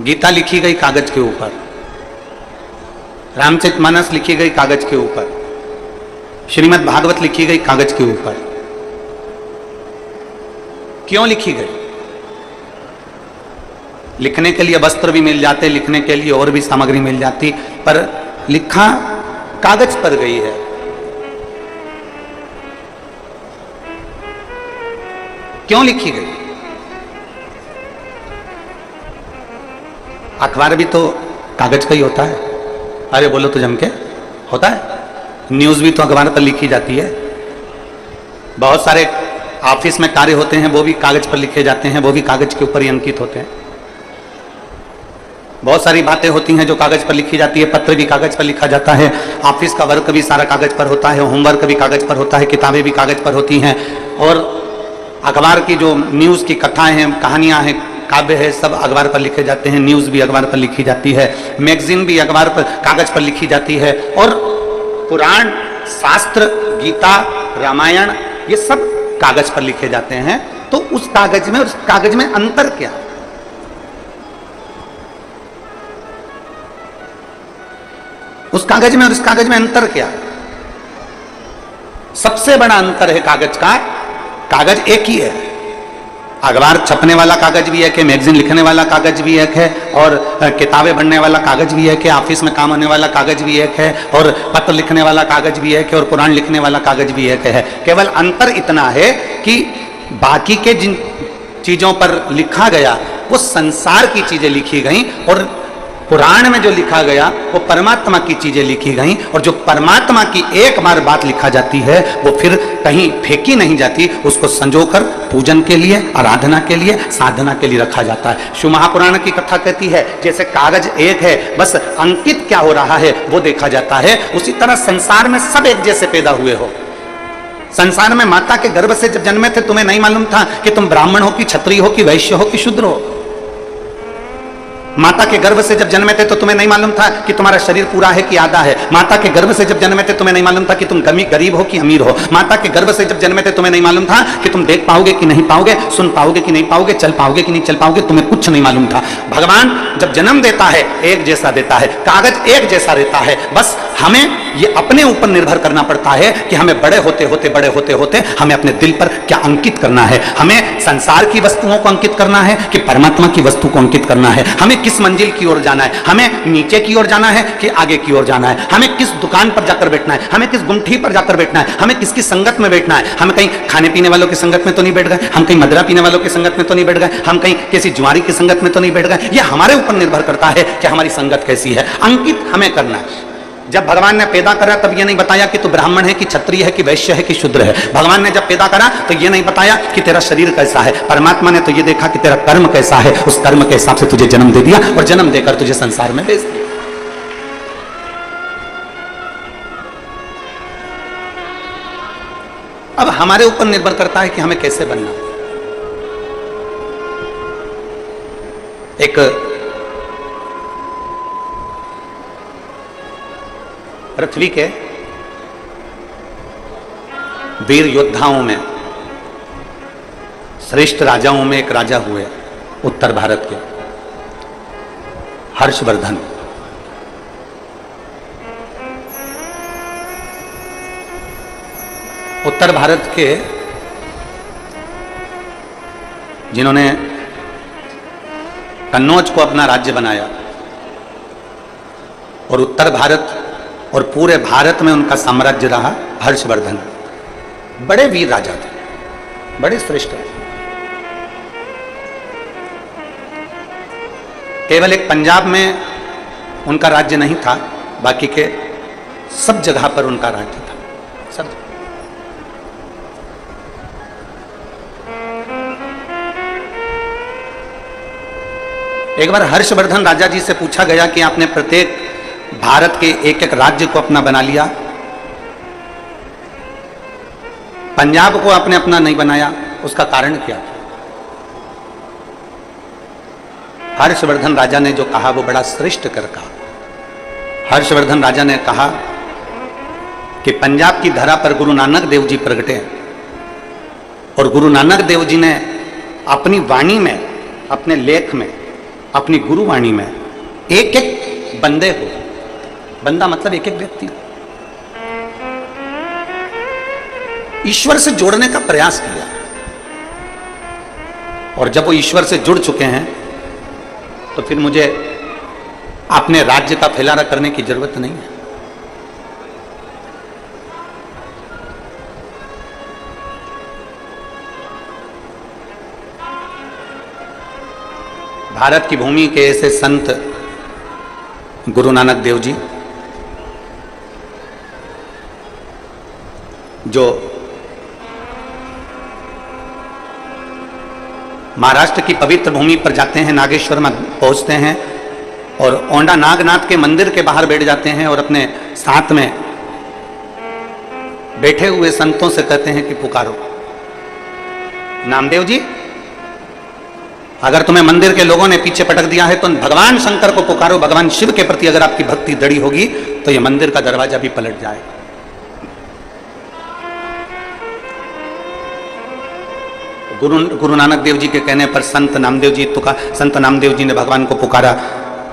गीता लिखी गई कागज के ऊपर, रामचरितमानस लिखी गई कागज के ऊपर, श्रीमद् भागवत लिखी गई कागज के ऊपर। क्यों लिखी गई? लिखने के लिए वस्त्र भी मिल जाते, लिखने के लिए और भी सामग्री मिल जाती, पर लिखा कागज पर गई है। क्यों लिखी गई? अखबार भी तो कागज का ही होता है। अरे बोलो तो जम के होता है। न्यूज भी तो अखबार पर लिखी जाती है। बहुत सारे ऑफिस में कार्य होते हैं, वो भी कागज पर लिखे जाते हैं, वो भी कागज के ऊपर ही अंकित होते हैं। बहुत सारी बातें होती हैं जो कागज पर लिखी जाती है, पत्र भी कागज पर लिखा जाता है, ऑफिस का वर्क भी सारा कागज पर होता है, होमवर्क भी कागज पर होता है, किताबें भी कागज पर होती हैं, और अखबार की जो न्यूज की कथाएं हैं, कहानियां हैं, काव्य है, सब अखबार पर लिखे जाते हैं। न्यूज भी अखबार पर लिखी जाती है, मैगजीन भी अखबार पर कागज पर लिखी जाती है, और पुराण, शास्त्र, गीता, रामायण, ये सब कागज पर लिखे जाते हैं। तो उस कागज में और उस कागज में अंतर क्या? उस कागज में और इस कागज में अंतर क्या? सबसे बड़ा अंतर है कागज का, कागज एक ही है। अखबार छपने वाला कागज भी एक है, मैगजीन लिखने वाला कागज भी एक है, और किताबें बनने वाला कागज भी एक है, ऑफिस में काम होने वाला कागज भी एक है, और पत्र लिखने वाला कागज भी एक है, और पुराण लिखने वाला कागज भी एक है। केवल अंतर इतना है कि बाकी के जिन चीजों पर लिखा गया वो संसार की चीजें लिखी गई, और पुराण में जो लिखा गया वो परमात्मा की चीजें लिखी गई, और जो परमात्मा की एक बार बात लिखा जाती है वो फिर कहीं फेंकी नहीं जाती, उसको संजोकर पूजन के लिए, आराधना के लिए, साधना के लिए रखा जाता है। शिव महापुराण की कथा कहती है जैसे कागज एक है, बस अंकित क्या हो रहा है वो देखा जाता है, उसी तरह संसार में सब एक जैसे पैदा हुए हो। संसार में माता के गर्भ से जब जन्मे थे तुम्हें नहीं मालूम था कि तुम ब्राह्मण हो कि क्षत्रिय हो कि वैश्य हो कि शूद्र हो। माता के गर्भ से जब जन्मे थे तो तुम्हें नहीं मालूम था कि तुम्हारा शरीर पूरा है कि आधा है। माता के गर्भ से जब जन्मे थे तुम्हें नहीं मालूम था कि तुम गरीब हो कि अमीर हो। माता के गर्भ से जब जन्मे थे तुम्हें नहीं मालूम था कि तुम देख पाओगे कि नहीं पाओगे, सुन पाओगे कि नहीं पाओगे, चल पाओगे कि नहीं चल पाओगे, तुम्हें कुछ नहीं मालूम था। भगवान जब जन्म देता है एक जैसा देता है, कागज एक जैसा रहता है, बस हमें ये अपने ऊपर निर्भर करना पड़ता है कि हमें बड़े होते होते हमें अपने दिल पर क्या अंकित करना है। हमें संसार की वस्तुओं को अंकित करना है कि परमात्मा की वस्तु को अंकित करना है। हमें किस मंजिल की ओर जाना है, हमें नीचे की ओर जाना है कि आगे की ओर जाना है, हमें किस दुकान पर जाकर बैठना है, हमें किस गुंठी पर जाकर बैठना है, हमें किसकी संगत में बैठना है। हम कहीं खाने पीने वालों की संगत में तो नहीं बैठ गए, हम कहीं मदिरा पीने वालों की संगत में तो नहीं बैठ गए, हम कहीं किसी जुआरी की संगत में तो नहीं बैठ गए। यह हमारे ऊपर निर्भर करता है कि हमारी संगत कैसी है। अंकित हमें करना है। जब भगवान ने पैदा करा तब ये नहीं बताया कि तू ब्राह्मण है कि क्षत्रिय है कि वैश्य है कि शूद्र है। भगवान ने जब पैदा करा तो ये नहीं बताया कि तेरा शरीर कैसा है। परमात्मा ने तो ये देखा कि तेरा कर्म कैसा है, उस कर्म के हिसाब से तुझे जन्म दे दिया और जन्म देकर तुझे संसार में भेज दिया। अब हमारे ऊपर निर्भर करता है कि हमें कैसे बनना। एक पृथ्वी के वीर योद्धाओं में, श्रेष्ठ राजाओं में एक राजा हुए उत्तर भारत के, हर्षवर्धन। उत्तर भारत के जिन्होंने कन्नौज को अपना राज्य बनाया और उत्तर भारत और पूरे भारत में उनका साम्राज्य रहा, हर्षवर्धन बड़े वीर राजा थे, बड़े श्रेष्ठ थे। केवल एक पंजाब में उनका राज्य नहीं था, बाकी के सब जगह पर उनका राज्य था, सब। एक बार हर्षवर्धन राजा जी से पूछा गया कि आपने प्रत्येक भारत के एक एक राज्य को अपना बना लिया, पंजाब को आपने अपना नहीं बनाया, उसका कारण क्या? हर्षवर्धन राजा ने जो कहा वो बड़ा श्रेष्ठ कर कहा। हर्षवर्धन राजा ने कहा कि पंजाब की धरा पर गुरु नानक देव जी प्रगटे और गुरु नानक देव जी ने अपनी वाणी में, अपने लेख में अपनी गुरुवाणी में एक एक बंदे को, बंदा मतलब एक एक व्यक्ति, ईश्वर से जोड़ने का प्रयास किया। और जब वो ईश्वर से जुड़ चुके हैं तो फिर मुझे अपने राज्य का फैलाना करने की जरूरत नहीं है। भारत की भूमि के ऐसे संत गुरु नानक देव जी, जो महाराष्ट्र की पवित्र भूमि पर जाते हैं, नागेश्वर में पहुंचते हैं और औंडा नागनाथ के मंदिर के बाहर बैठ जाते हैं और अपने साथ में बैठे हुए संतों से कहते हैं कि पुकारो नामदेव जी, अगर तुम्हें मंदिर के लोगों ने पीछे पटक दिया है तो भगवान शंकर को पुकारो, भगवान शिव के प्रति अगर आपकी भक्ति दृढ़ होगी तो यह मंदिर का दरवाजा भी पलट जाएगा। गुरु नानक देव जी के कहने पर संत नामदेव जी ने भगवान को पुकारा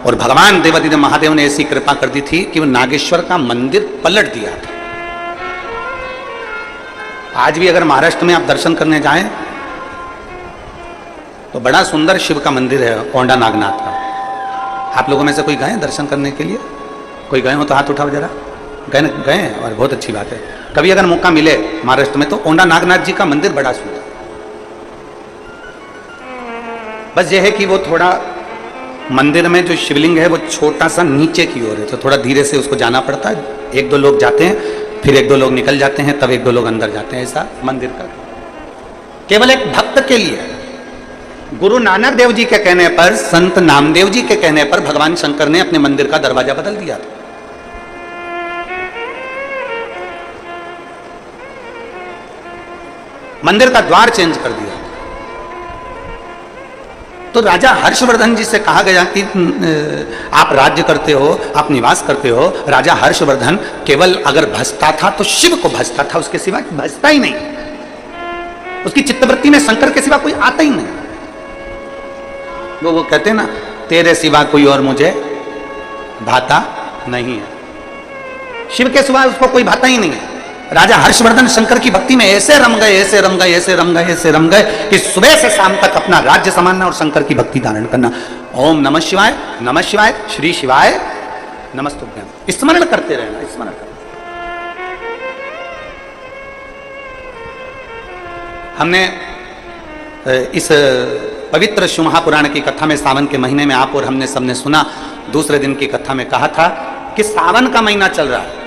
और भगवान देवादिदेव महादेव ने ऐसी कृपा कर दी थी कि वो नागेश्वर का मंदिर पलट दिया था। आज भी अगर महाराष्ट्र में आप दर्शन करने जाएं तो बड़ा सुंदर शिव का मंदिर है औंडा नागनाथ का। आप लोगों में से कोई गए दर्शन करने के लिए? कोई गए हो तो हाथ उठाओ जरा। गए और बहुत अच्छी बात है। कभी अगर मौका मिले महाराष्ट्र में तो औंडा नागनाथ जी का मंदिर बड़ा सुंदर। बस यह है कि वो थोड़ा मंदिर में जो शिवलिंग है वो छोटा सा नीचे की ओर है, तो थोड़ा धीरे से उसको जाना पड़ता है। एक दो लोग जाते हैं, फिर एक दो लोग निकल जाते हैं, तब एक दो लोग अंदर जाते हैं। ऐसा मंदिर का केवल एक भक्त के लिए। गुरु नानक देव जी के कहने पर, संत नामदेव जी के कहने पर भगवान शंकर ने अपने मंदिर का दरवाजा बदल दिया था। मंदिर का द्वार चेंज कर दिया। तो राजा हर्षवर्धन जी से कहा गया कि आप राज्य करते हो, आप निवास करते हो। राजा हर्षवर्धन केवल अगर भजता था तो शिव को भजता था, उसके सिवा भजता ही नहीं। उसकी चित्तवृत्ति में शंकर के सिवा कोई आता ही नहीं। वो कहते हैं ना, तेरे सिवा कोई और मुझे भाता नहीं है। शिव के सिवा उसको कोई भाता ही नहीं है। राजा हर्षवर्धन शंकर की भक्ति में ऐसे रम गए कि सुबह से शाम तक अपना राज्य संभालना और शंकर की भक्ति धारण करना। ओम नमः शिवाय, श्री शिवाय नमस्तुभ्यम, स्मरण करते रहना, स्मरण करना। हमने इस पवित्र शिव महापुराण की कथा में सावन के महीने में आप और हमने सबने सुना, दूसरे दिन की कथा में कहा था कि सावन का महीना चल रहा है।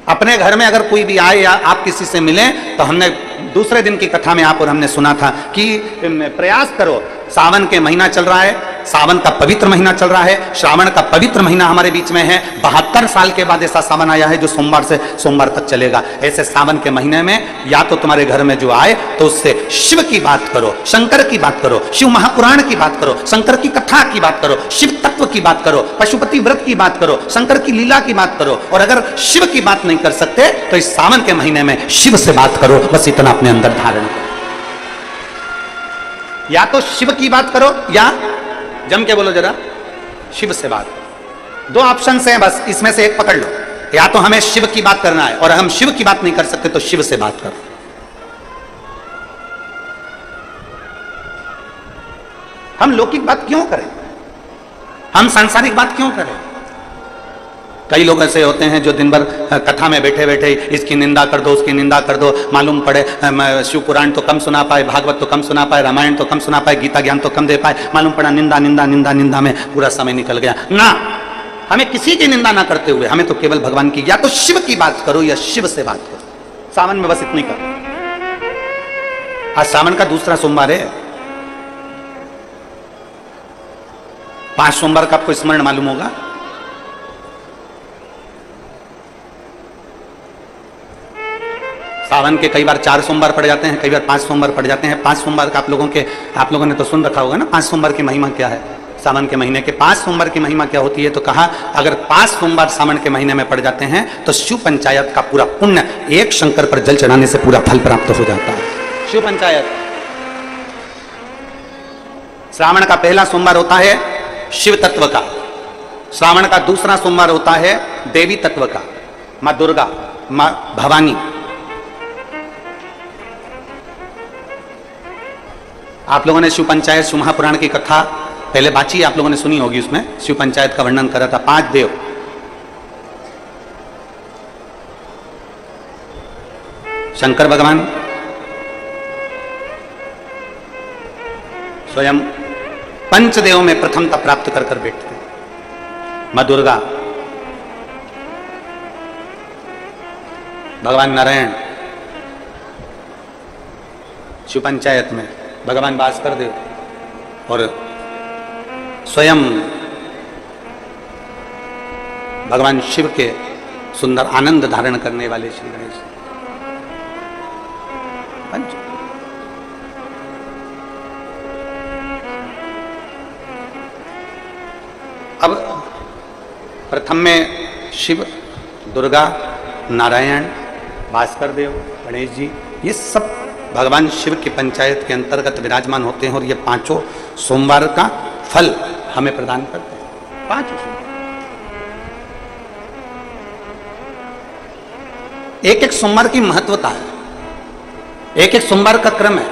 अपने घर में अगर कोई भी आए या आप किसी से मिलें तो हमने दूसरे दिन की कथा में आप और हमने सुना था कि प्रयास करो, सावन के महीना चल रहा है, सावन का पवित्र महीना चल रहा है, श्रावण का पवित्र महीना हमारे बीच में है। 72 साल के बाद ऐसा सावन आया है जो सोमवार से सोमवार तक चलेगा। ऐसे सावन के महीने में या तो तुम्हारे घर में जो आए तो उससे शिव की बात करो, शंकर की बात करो, शिव महापुराण की बात करो, शंकर की कथा की बात करो, शिव तत्व की बात करो, पशुपति व्रत की बात करो, शंकर की लीला की बात करो। और अगर शिव की बात नहीं कर सकते तो इस सावन के महीने में शिव से बात करो। बस इतना अपने अंदर धारण करो। या तो शिव की बात करो या जम के बोलो जरा, शिव से बात। दो ऑप्शन हैं, बस इसमें से एक पकड़ लो। या तो हमें शिव की बात करना है और हम शिव की बात नहीं कर सकते तो शिव से बात करो। हम लौकिक बात क्यों करें? हम सांसारिक बात क्यों करें? कई लोग ऐसे होते हैं जो दिन भर कथा में बैठे बैठे इसकी निंदा कर दो, उसकी निंदा कर दो, मालूम पड़े शिव पुराण तो कम सुना पाए, भागवत तो कम सुना पाए, रामायण तो कम सुना पाए, गीता ज्ञान तो कम दे पाए, मालूम पड़ा निंदा निंदा निंदा निंदा में पूरा समय निकल गया। ना, हमें किसी की निंदा ना करते हुए हमें तो केवल भगवान की, या तो शिव की बात करो या शिव से बात करो। सावन में बस इतनी करो। आज सावन का दूसरा सोमवार है। 5 सोमवार का आपको स्मरण मालूम होगा। सावन के कई बार 4 सोमवार पड़ जाते हैं, कई बार 5 सोमवार पड़ जाते हैं। 5 सोमवार का आप लोगों ने तो सुन रखा होगा ना, 5 सोमवार की महिमा क्या है। सावन के महीने के 5 सोमवार की महिमा क्या होती है? तो कहा अगर 5 सोमवार सावन के महीने में पड़ जाते हैं तो शिव पंचायत का पूरा पुण्य एक शंकर पर जल चढ़ाने से पूरा फल प्राप्त हो जाता है। शिव पंचायत श्रावण का पहला सोमवार होता है शिव तत्व का, श्रावण का दूसरा सोमवार होता है देवी तत्व का, मां दुर्गा, मां भवानी। आप लोगों ने शिव पंचायत शिव महापुराण की कथा पहले बाची आप लोगों ने सुनी होगी, उसमें शिव पंचायत का वर्णन करा था। 5 देव, शंकर भगवान स्वयं पंचदेव में प्रथमता प्राप्त कर कर बैठते, मां दुर्गा, भगवान नारायण शिव पंचायत में, भगवान भास्कर देव और स्वयं भगवान शिव के सुंदर आनंद धारण करने वाले श्री गणेश पंच। अब प्रथम में शिव, दुर्गा, नारायण, भास्कर देव, गणेश जी, ये सब भगवान शिव की पंचायत के अंतर्गत विराजमान होते हैं और ये 5 सोमवार का फल हमें प्रदान करते हैं। 5 सोमवार, एक सोमवार की महत्वता है, एक सोमवार का क्रम है।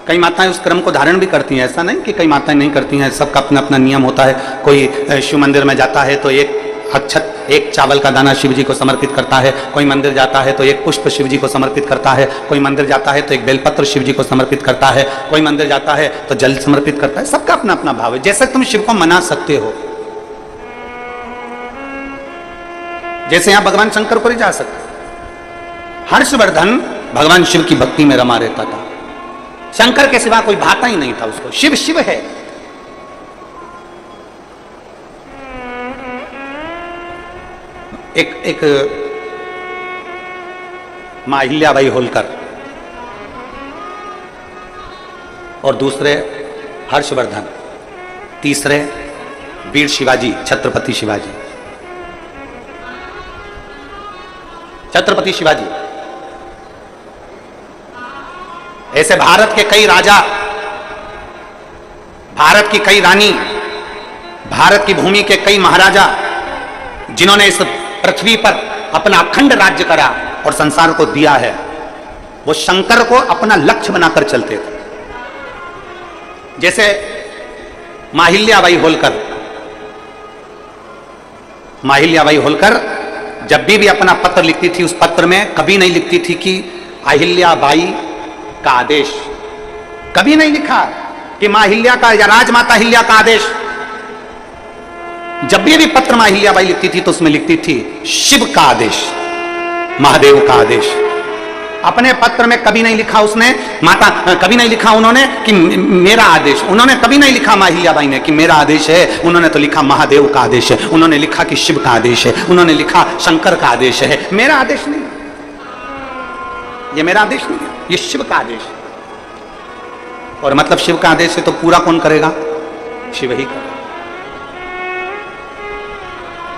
कई माताएं उस क्रम को धारण भी करती हैं, ऐसा नहीं कि कई माताएं नहीं करती हैं, सबका अपना अपना नियम होता है। कोई शिव मंदिर में जाता है तो एक अक्षत, एक चावल का दाना शिव जी को समर्पित करता है, कोई मंदिर जाता है तो एक पुष्प शिव जी को समर्पित करता है, कोई मंदिर जाता है तो एक बेलपत्र शिव जी को समर्पित करता है, कोई मंदिर जाता है तो जल समर्पित करता है। सबका अपना अपना भाव है, जैसे तुम शिव को मना सकते हो। जैसे यहां भगवान शंकर को ही जा सकते, हर्षवर्धन भगवान शिव की भक्ति में रमा रहता था, शंकर के सिवा कोई भाता ही नहीं था उसको। शिव शिव है। एक मां अहिल्याबाई होलकर और दूसरे हर्षवर्धन, तीसरे वीर शिवाजी, छत्रपति शिवाजी। छत्रपति शिवाजी ऐसे भारत के कई राजा, भारत की कई रानी, भारत की भूमि के कई महाराजा, जिन्होंने इस पृथ्वी पर अपना अखंड राज्य करा और संसार को दिया है, वो शंकर को अपना लक्ष्य बनाकर चलते थे। जैसे माहिल्याबाई होलकर, माहिल्याबाई होलकर जब भी अपना पत्र लिखती थी, उस पत्र में कभी नहीं लिखती थी कि अहिल्याबाई का आदेश, कभी नहीं लिखा कि मां अहिल्या का या राजमाता अहिल्या का आदेश। जब भी पत्र मां अहिल्याबाई लिखती थी तो उसमें लिखती थी शिव का आदेश, महादेव का आदेश। अपने पत्र में कभी नहीं लिखा उसने माता, कभी नहीं लिखा उन्होंने कि मेरा आदेश, उन्होंने कभी नहीं लिखा मां अहिल्याबाई ने कि मेरा आदेश है, उन्होंने तो लिखा महादेव का आदेश है, उन्होंने लिखा कि शिव का आदेश है, उन्होंने लिखा शंकर का आदेश है। मेरा आदेश नहीं, ये मेरा आदेश नहीं है, ये शिव का आदेश है। और मतलब शिव का आदेश है तो पूरा कौन करेगा? शिव ही करेगा।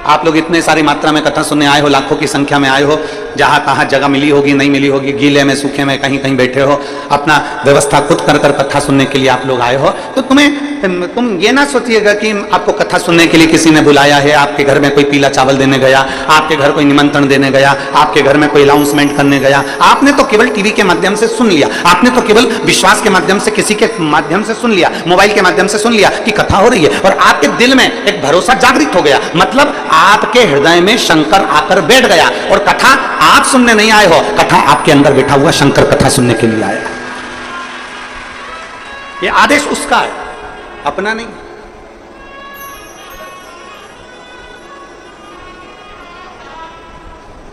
आप लोग इतने सारी मात्रा में कथा सुनने आए हो, लाखों की संख्या में आए हो, जहां तहां जगह मिली होगी, नहीं मिली होगी, गीले में सूखे में कहीं कहीं बैठे हो, अपना व्यवस्था खुद कर कर कथा सुनने के लिए आप लोग आए हो, तो तुम ये ना सोचिएगा कि आपको कथा सुनने के लिए किसी ने बुलाया है, आपके घर में कोई पीला चावल देने गया, आपके घर कोई निमंत्रण देने गया, आपके घर में कोई अनाउंसमेंट करने गया। आपने तो केवल टीवी के माध्यम से सुन लिया, आपने तो केवल विश्वास के माध्यम से, किसी के माध्यम से सुन लिया, मोबाइल के माध्यम से सुन लिया कि कथा हो रही है, और आपके दिल में एक भरोसा जागृत हो गया। मतलब आपके हृदय में शंकर आकर बैठ गया, और कथा आप सुनने नहीं आए हो, कथा आपके अंदर बैठा हुआ शंकर कथा सुनने के लिए आया। ये आदेश उसका है, अपना नहीं।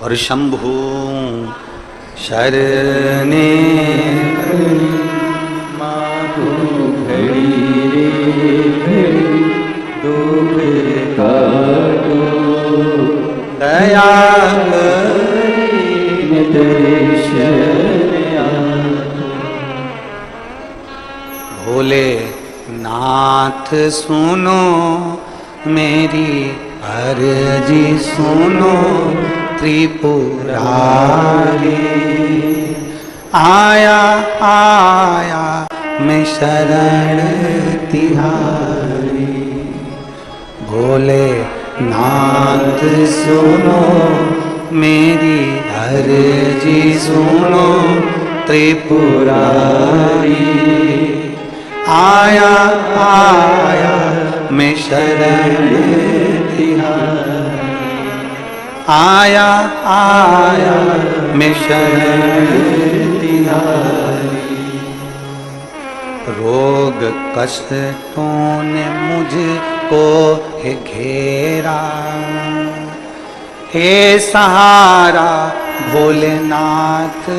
और शंभु शरणे माधु घड़ी दया भोले नाथ सुनो मेरी अर्जी सुनो त्रिपुरारी, आया आया में शरण तिहारी। भोले नाथ सुनो मेरी अर्जी सुनो त्रिपुरारी। आया आया मैं शरण तिहारी। आया आया मैं शरण तिहारी। रोग कष्टों ने मुझको है घेरा, हे सहारा भोलेनाथ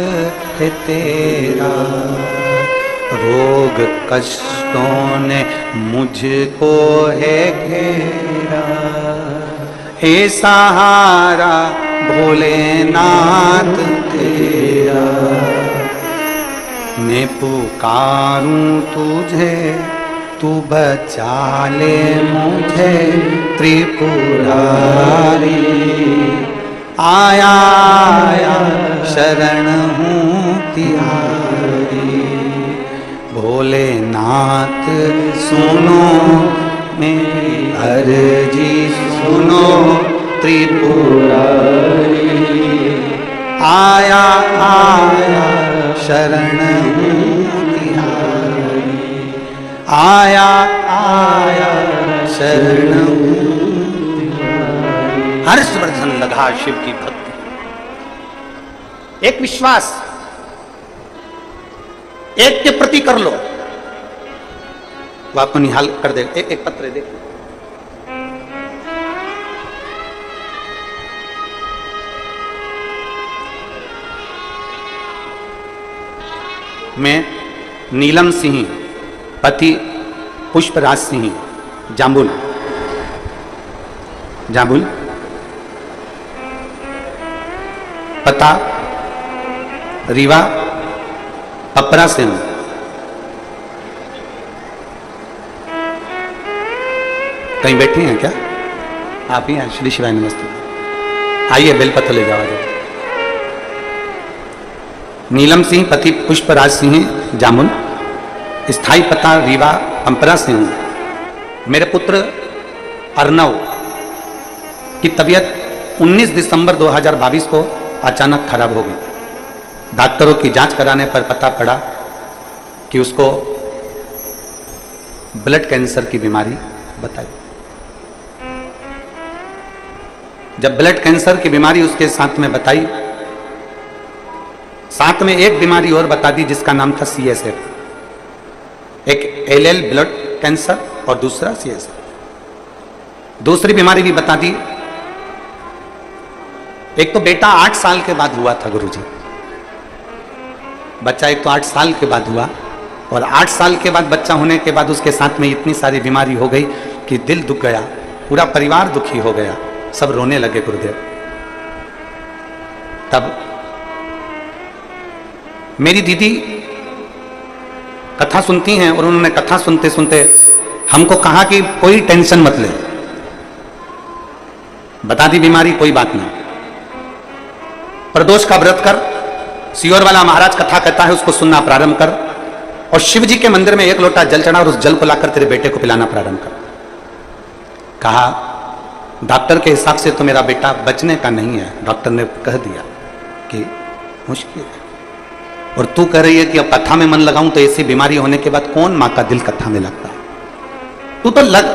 है तेरा। रोग कष्टों ने मुझको है घेरा, हे सहारा भोलेनाथ तेरा। मैं पुकारूं तुझे तू बचा ले मुझे त्रिपुरारी। आया आया शरण हूँ तिहारी। भोलेनाथ सुनो मेरी अर्जी सुनो त्रिपुरारी। आया आया शरण हूँ तिहारी। आया आया शरण हूँ तिहारी। हर्षवर्धन लगा शिव की भक्ति। एक विश्वास एक के प्रति कर लो, वो आपको निहाल कर दे। एक पत्र दे। मैं नीलम सिंह पति पुष्पराज सिंह जाम्बुल जाम्बुल पता रीवा पपरा से हूं। कहीं बैठी हैं क्या आप? ही हैं? श्री शिवाय नमस्ते। आइए बेलपत्र ले जाओ। नीलम सिंह पति पुष्पराज सिंह जामुन, स्थायी पता रीवा पंपरा से हूं। मेरे पुत्र अर्नव की तबीयत 19 दिसंबर 2022 को अचानक खराब हो गई। डॉक्टरों की जांच कराने पर पता पड़ा कि उसको ब्लड कैंसर की बीमारी बताई। जब ब्लड कैंसर की बीमारी उसके साथ में बताई, साथ में एक बीमारी और बता दी जिसका नाम था CSF। एक LL ब्लड कैंसर और दूसरा CSF। दूसरी बीमारी भी बता दी। एक तो बेटा 8 साल के बाद हुआ था गुरुजी। बच्चा एक तो 8 साल के बाद हुआ, और 8 साल के बाद बच्चा होने के बाद उसके साथ में इतनी सारी बीमारी हो गई कि दिल दुख गया, पूरा परिवार दुखी हो गया, सब रोने लगे गुरुदेव। तब मेरी दीदी कथा सुनती हैं और उन्होंने कथा सुनते सुनते हमको कहा कि कोई टेंशन मत ले, बता दी बीमारी, कोई बात नहीं। प्रदोष का व्रत कर, सियोर वाला महाराज कथा कहता है उसको सुनना प्रारंभ कर, और शिव जी के मंदिर में 1 लोटा जल चढ़ा और उस जल को लाकर तेरे बेटे को पिलाना प्रारंभ कर। कहा डॉक्टर के हिसाब से तो मेरा बेटा बचने का नहीं है, डॉक्टर ने कह दिया कि मुश्किल है। और तू कह रही है कि अब कथा में मन लगाऊं तो ऐसी बीमारी होने के बाद कौन मां का दिल कथा में लगता है? तू तो लग।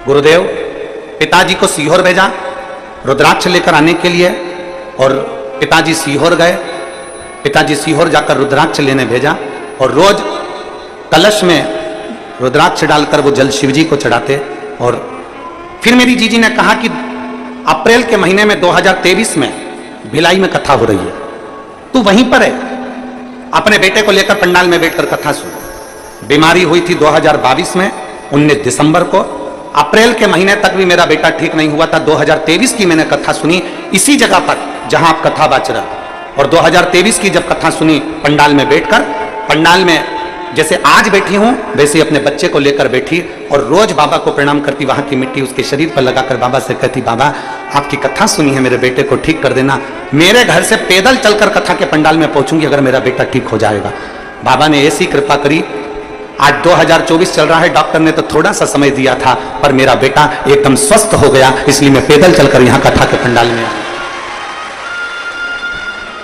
गुरुदेव पिताजी को सीहोर भेजा रुद्राक्ष लेकर आने के लिए, और पिताजी सीहोर गए। पिताजी सीहोर जाकर रुद्राक्ष लेने भेजा, और रोज कलश में रुद्राक्ष डालकर वो जल शिवजी को चढ़ाते। और फिर मेरी जीजी ने कहा कि अप्रैल के महीने में 2023 में भिलाई में कथा हो रही है, तू वहीं पर है, अपने बेटे को लेकर पंडाल में बैठकर कथा सुन। बीमारी हुई थी 2022 में 19 दिसंबर को। अप्रैल के महीने तक भी मेरा बेटा ठीक नहीं हुआ था। 2023 की मैंने कथा सुनी इसी जगह पर जहां आप कथा बाच रहे, और 2023 की जब कथा सुनी पंडाल में बैठकर, पंडाल में जैसे आज बैठी हूं वैसे अपने बच्चे को लेकर बैठी, और रोज बाबा को प्रणाम करती, वहां की मिट्टी उसके शरीर पर लगाकर बाबा से कहती, बाबा आपकी कथा सुनी है, मेरे बेटे को ठीक कर देना। मेरे घर से पैदल चलकर कथा के पंडाल में पहुंचूंगी अगर मेरा बेटा ठीक हो जाएगा। बाबा ने ऐसी कृपा करी, आज 2024 चल रहा है, डॉक्टर ने तो थोड़ा सा समय दिया था, पर मेरा बेटा एकदम स्वस्थ हो गया, इसलिए मैं पैदल चलकर यहाँ कथा के पंडाल में आया।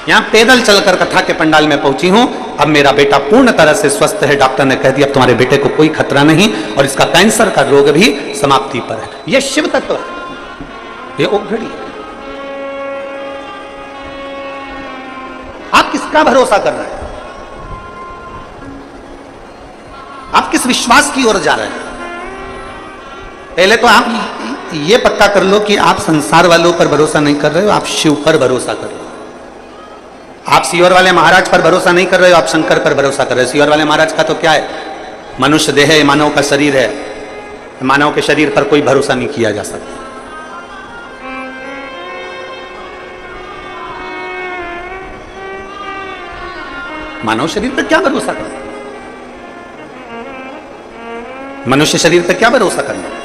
यहाँ पैदल चलकर कथा के पंडाल में पहुंची हूं। अब मेरा बेटा पूर्ण तरह से स्वस्थ है। डॉक्टर ने कह दिया अब तुम्हारे बेटे को कोई खतरा नहीं और इसका कैंसर का रोग भी समाप्ति पर है। यह शिव तत्व है, यह ओघड़ी है। आप किसका भरोसा कर रहे हैं? आप किस विश्वास की ओर जा रहे हैं? पहले तो आप ये पक्का कर लो कि आप संसार वालों पर भरोसा नहीं कर रहे हो, आप शिव पर भरोसा कर रहे हो। आप सीवर वाले महाराज पर भरोसा नहीं कर रहे हो, आप शंकर पर भरोसा कर रहे हो। सीवर वाले महाराज का तो क्या है, मनुष्य देह है, मानव का शरीर है, मानव के शरीर पर कोई भरोसा नहीं किया जा सकता। मानव शरीर पर क्या भरोसा करना, मनुष्य शरीर पर क्या भरोसा करना।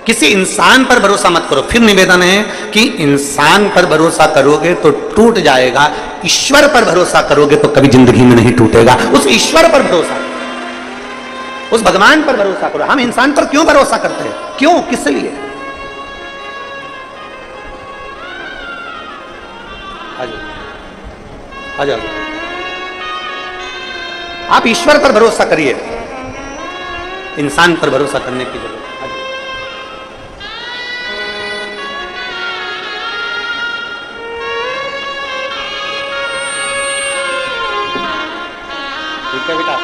किसी इंसान पर भरोसा मत करो। फिर निवेदन है कि इंसान पर भरोसा करोगे तो टूट जाएगा, ईश्वर पर भरोसा करोगे तो कभी जिंदगी में नहीं टूटेगा। उस ईश्वर पर भरोसा, उस भगवान पर भरोसा करो। हम इंसान पर क्यों भरोसा करते हैं? क्यों, किस लिए? आ जाओ, आप ईश्वर पर भरोसा करिए, इंसान पर भरोसा करने की जरूरत। ठीक है बेटा,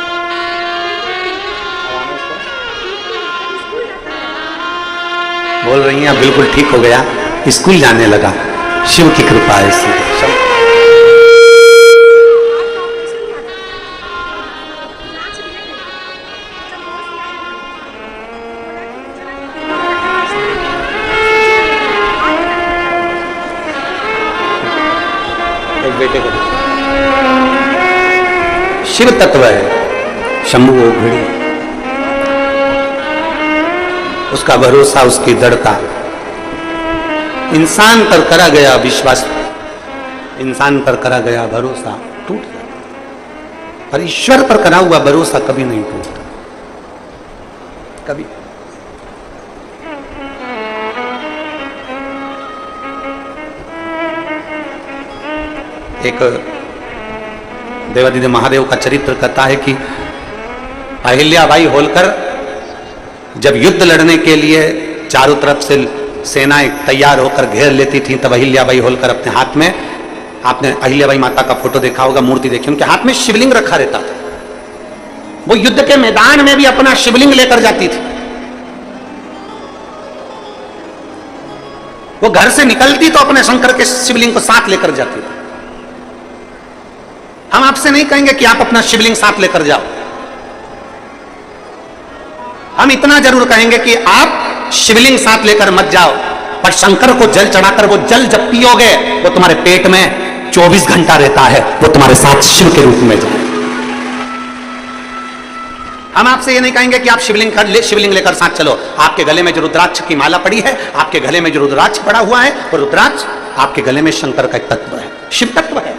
बोल रही हैं बिल्कुल ठीक हो गया, स्कूल जाने लगा। शिव की कृपा है। इसी बेटे को शिव तत्व है, शंभु ओघड़ी, उसका भरोसा, उसकी दृढ़ता। इंसान पर करा गया विश्वास, इंसान पर करा गया भरोसा टूट जाता, पर ईश्वर पर करा हुआ भरोसा कभी नहीं टूटता, कभी। एक देवादिदेव महादेव का चरित्र कहता है कि अहिल्याबाई होलकर जब युद्ध लड़ने के लिए चारों तरफ से सेनाएं तैयार होकर घेर लेती थी, तब अहिल्याबाई होलकर अपने हाथ में, आपने अहिल्याबाई माता का फोटो देखा होगा, मूर्ति देखी, उनके हाथ में शिवलिंग रखा रहता था। वो युद्ध के मैदान में भी अपना शिवलिंग लेकर जाती थी। वो घर से निकलती तो अपने शंकर के शिवलिंग को साथ लेकर जाती थी। हम आपसे नहीं कहेंगे कि आप अपना शिवलिंग साथ लेकर जाओ, हम इतना जरूर कहेंगे कि आप शिवलिंग साथ लेकर मत जाओ, पर शंकर को जल चढ़ाकर वो जल जब पियोगे वो तुम्हारे पेट में 24 घंटा रहता है, वो तुम्हारे साथ शिव के रूप में जाए। हम आपसे ये नहीं कहेंगे कि आप शिवलिंग लेकर साथ चलो। आपके गले में जो रुद्राक्ष की माला पड़ी है, आपके गले में जो रुद्राक्ष पड़ा हुआ है, वो रुद्राक्ष आपके गले में शंकर का एक तत्व है, शिव तत्व है।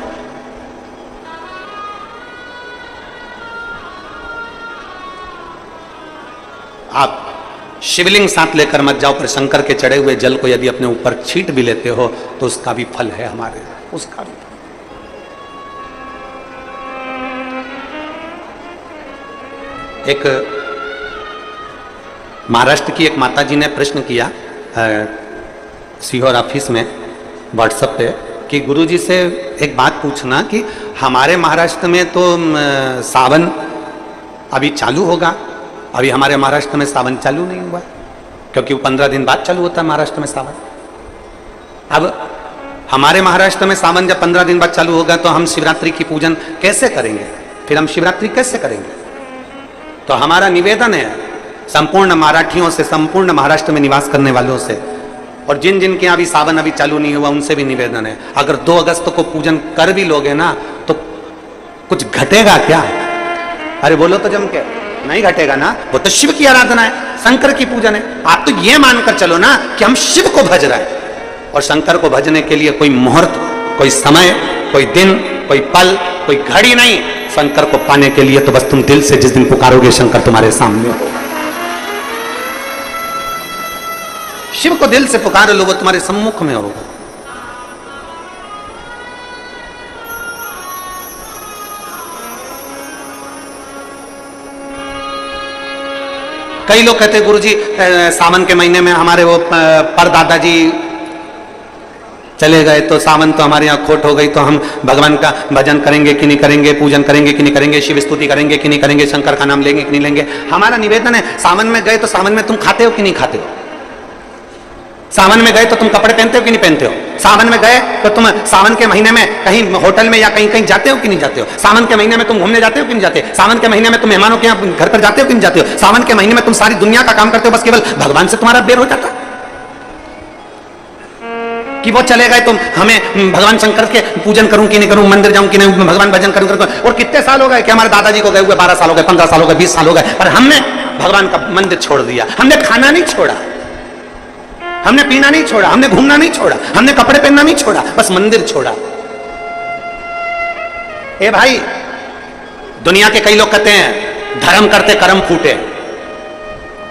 आप शिवलिंग साथ लेकर मत जाओ, पर शंकर के चढ़े हुए जल को यदि अपने ऊपर छींट भी लेते हो तो उसका भी फल है हमारे, उसका भी। एक महाराष्ट्र की एक माता जी ने प्रश्न किया सीहोर ऑफिस में व्हाट्सएप पे कि गुरुजी से एक बात पूछना कि हमारे महाराष्ट्र में तो सावन अभी चालू होगा, अभी हमारे महाराष्ट्र में सावन चालू नहीं हुआ, क्योंकि वो 15 दिन बाद चालू होता है महाराष्ट्र में सावन। अब हमारे महाराष्ट्र में सावन जब 15 दिन बाद चालू होगा तो हम शिवरात्रि की पूजन कैसे करेंगे? फिर हम शिवरात्रि कैसे करेंगे? तो हमारा निवेदन है संपूर्ण मराठियों से, संपूर्ण महाराष्ट्र में निवास करने वालों से, और जिन जिन के यहाँ भी सावन अभी चालू नहीं हुआ उनसे भी निवेदन है, अगर 2 अगस्त को पूजन कर भी लोगे ना तो कुछ घटेगा क्या? अरे बोलो तो जम के, नहीं घटेगा ना, वो तो शिव की आराधना है, शंकर की पूजन है। आप तो ये मानकर चलो ना कि हम शिव को भज रहे हैं, और शंकर को भजने के लिए कोई मुहूर्त, कोई समय, कोई दिन, कोई पल, कोई घड़ी नहीं, शंकर को पाने के लिए तो बस तुम दिल से जिस दिन पुकारोगे शंकर तुम्हारे सामने हो। शिव को दिल से पुकार लो, वो तुम्हारे सम्मुख में होगा। कई लोग कहते गुरुजी सावन के महीने में हमारे वो परदादा जी चले गए तो सावन तो हमारे यहाँ खोट हो गई, तो हम भगवान का भजन करेंगे कि नहीं करेंगे, पूजन करेंगे कि नहीं करेंगे, शिव स्तुति करेंगे कि नहीं करेंगे, शंकर का नाम लेंगे कि नहीं लेंगे। हमारा निवेदन है, सावन में गए तो सावन में तुम खाते हो कि नहीं खाते हो? सावन में गए तो तुम कपड़े पहनते हो कि नहीं पहनते हो? सावन में गए तो तुम सावन के महीने में कहीं होटल में या कहीं कहीं जाते हो कि नहीं जाते हो? सावन के महीने में तुम घूमने जाते हो कि नहीं जाते? सावन के महीने में तुम मेहमानों के यहाँ घर पर जाते हो कि नहीं जाते हो? सावन के महीने में तुम सारी दुनिया का काम करते हो, बस केवल भगवान से तुम्हारा बेर हो जाता कि वो चले गए तो हमें भगवान शंकर के पूजन करूं कि नहीं करूं, मंदिर जाऊं कि नहीं, भगवान भजन करूं। और कितने साल हो गए कि हमारे दादाजी को गए हुए 12 साल हो गए, 15 साल हो गए, 20 साल हो गए, पर हमने भगवान का मंदिर छोड़ दिया। हमने खाना नहीं छोड़ा, हमने पीना नहीं छोड़ा, हमने घूमना नहीं छोड़ा, हमने कपड़े पहनना नहीं छोड़ा, बस मंदिर छोड़ा। ए भाई, दुनिया के कई लोग कहते हैं धर्म करते कर्म फूटे।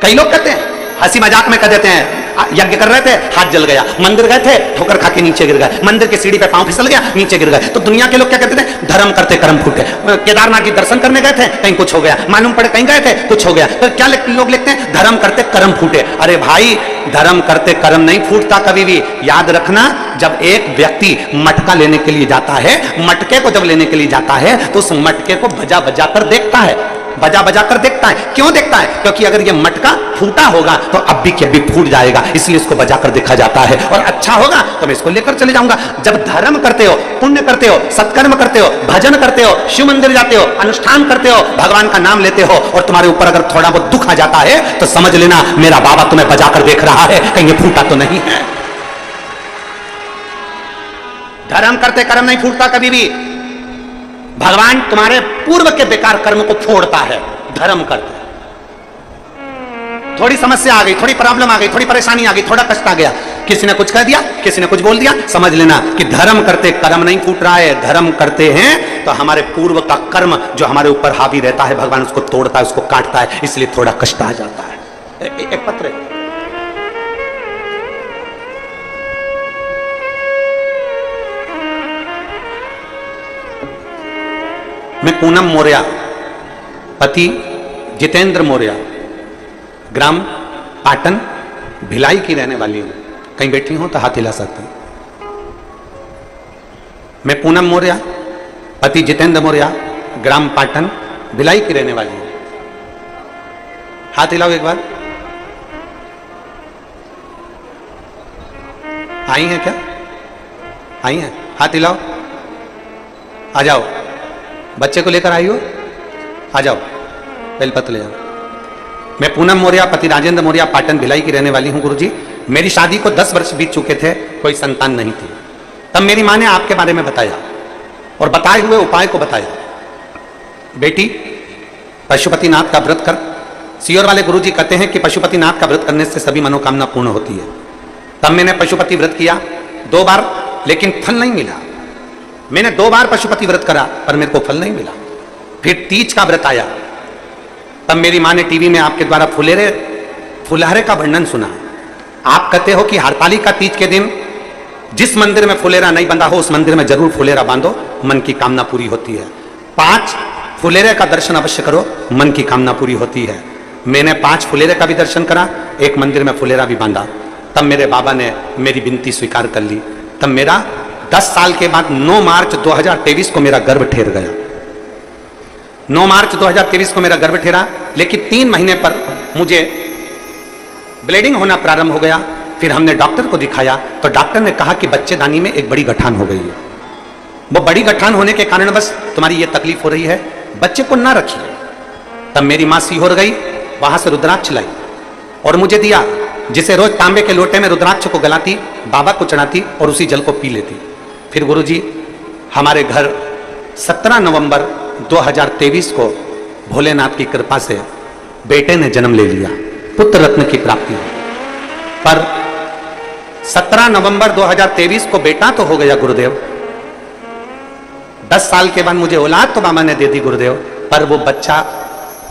कई लोग कहते हैं, हंसी मजाक में कह देते हैं, यज्ञ कर रहे थे हाथ जल गया, मंदिर गए थे ठोकर खा के नीचे गिर गए, मंदिर की सीढ़ी पे पांव फिसल गया नीचे गिर गए। तो दुनिया के लोग क्या कहते थे? धर्म करते कर्म फूटे। केदारनाथ जी दर्शन करने गए थे, कहीं कुछ हो गया, मालूम पड़े कहीं गए थे कुछ हो गया। तो क्या लोग लिखते हैं? धर्म करते कर्म फूटे। अरे भाई, धर्म करते कर्म नहीं फूटता कभी भी। याद रखना, जब एक व्यक्ति मटका लेने के लिए जाता है, मटके को जब लेने के लिए जाता है तो उस मटके को बजा बजा कर देखता है, बजा बजा कर देखता है। क्यों देखता है? क्योंकि अगर ये मटका फूटा होगा तो अब भी के भी फूट जाएगा, इसलिए इसको बजा कर देखा जाता है। और अच्छा होगा तो मैं इसको लेकर चले जाऊंगा। जब धर्म करते हो, पुण्य करते हो, सत्कर्म करते हो, भजन करते हो, शिव मंदिर जाते हो, अनुष्ठान करते हो, भगवान का नाम लेते हो, और तुम्हारे ऊपर अगर थोड़ा बहुत दुख आ जाता है तो समझ लेना मेरा बाबा तुम्हें बजा कर देख रहा है, कहीं ये फूटा तो नहीं है। धर्म करते कर्म नहीं फूटता कभी भी। भगवान तुम्हारे पूर्व के बेकार कर्म को फोड़ता है धर्म करते। थोड़ी समस्या आ गई, थोड़ी प्रॉब्लम आ गई, थोड़ी परेशानी आ गई, थोड़ा कष्ट आ गया, किसी ने कुछ कह दिया, किसी ने कुछ बोल दिया, समझ लेना कि धर्म करते कर्म नहीं फूट रहा है। धर्म करते हैं तो हमारे पूर्व का कर्म जो हमारे ऊपर हावी रहता है, भगवान उसको तोड़ता है, उसको काटता है, इसलिए थोड़ा कष्ट आ जाता है। एक पत्र है, मैं पूनम मौर्य, पति जितेंद्र मौर्य, ग्राम पाटन भिलाई की रहने वाली हूं। कहीं बैठी हूं तो हाथ हिला सकते हैं। मैं पूनम मौर्य, पति जितेंद्र मौर्य, ग्राम पाटन भिलाई की रहने वाली हूं। हाथ हिलाओ एक बार। आई हैं क्या? आई हैं? हाथ हिलाओ। आ जाओ, बच्चे को लेकर आई हो, आ जाओ, बेलपत्र ले जाओ। मैं पूनम मौर्य, पति राजेंद्र मौर्य, पाटन भिलाई की रहने वाली हूं। गुरुजी, मेरी शादी को 10 वर्ष बीत चुके थे, कोई संतान नहीं थी। तब मेरी मां ने आपके बारे में बताया और बताए हुए उपाय को बताया। बेटी, पशुपतिनाथ का व्रत कर। सियोर वाले गुरुजी कहते हैं कि पशुपतिनाथ का व्रत करने से सभी मनोकामना पूर्ण होती है। तब मैंने पशुपति व्रत किया 2 बार, लेकिन फल नहीं मिला। मैंने 2 बार पशुपति व्रत करा पर मेरे को फल नहीं मिला। फिर तीज का व्रत आया, तब मेरी मां ने टीवी में आपके द्वारा फुलहरे का वर्णन सुना। आप कहते हो कि हरतालिका तीज के दिन जिस मंदिर में फुलेरा नहीं बंधा हो उस मंदिर में जरूर फुलेरा बांधो, मन की कामना पूरी होती है। 5 फुलेरे का दर्शन अवश्य करो, मन की कामना पूरी होती है। मैंने 5 फुलेरे का भी दर्शन करा, एक मंदिर में फुलेरा भी बांधा। तब मेरे बाबा ने मेरी विनती स्वीकार कर ली। तब मेरा 10 साल के बाद 9 मार्च 2023 को मेरा गर्भ ठहर गया। 9 मार्च 2023 को मेरा गर्भ ठहरा, लेकिन 3 महीने पर मुझे ब्लीडिंग होना प्रारंभ हो गया। फिर हमने डॉक्टर को दिखाया तो डॉक्टर ने कहा कि बच्चेदानी में एक बड़ी गठान हो गई है। वो बड़ी गठान होने के कारण बस तुम्हारी ये तकलीफ हो रही है, बच्चे को ना रखिए। तब मेरी मां सीहोर गई, वहां से रुद्राक्ष लाई और मुझे दिया, जिसे रोज तांबे के लोटे में रुद्राक्ष को गलाती, बाबा को चढ़ाती और उसी जल को पी लेती। फिर गुरुजी, हमारे घर 17 नवंबर 2023 को भोलेनाथ की कृपा से बेटे ने जन्म ले लिया, पुत्र रत्न की प्राप्ति हुई। पर 17 नवंबर 2023 को बेटा तो हो गया गुरुदेव, 10 साल के बाद मुझे औलाद तो बाबा ने दे दी गुरुदेव, पर वो बच्चा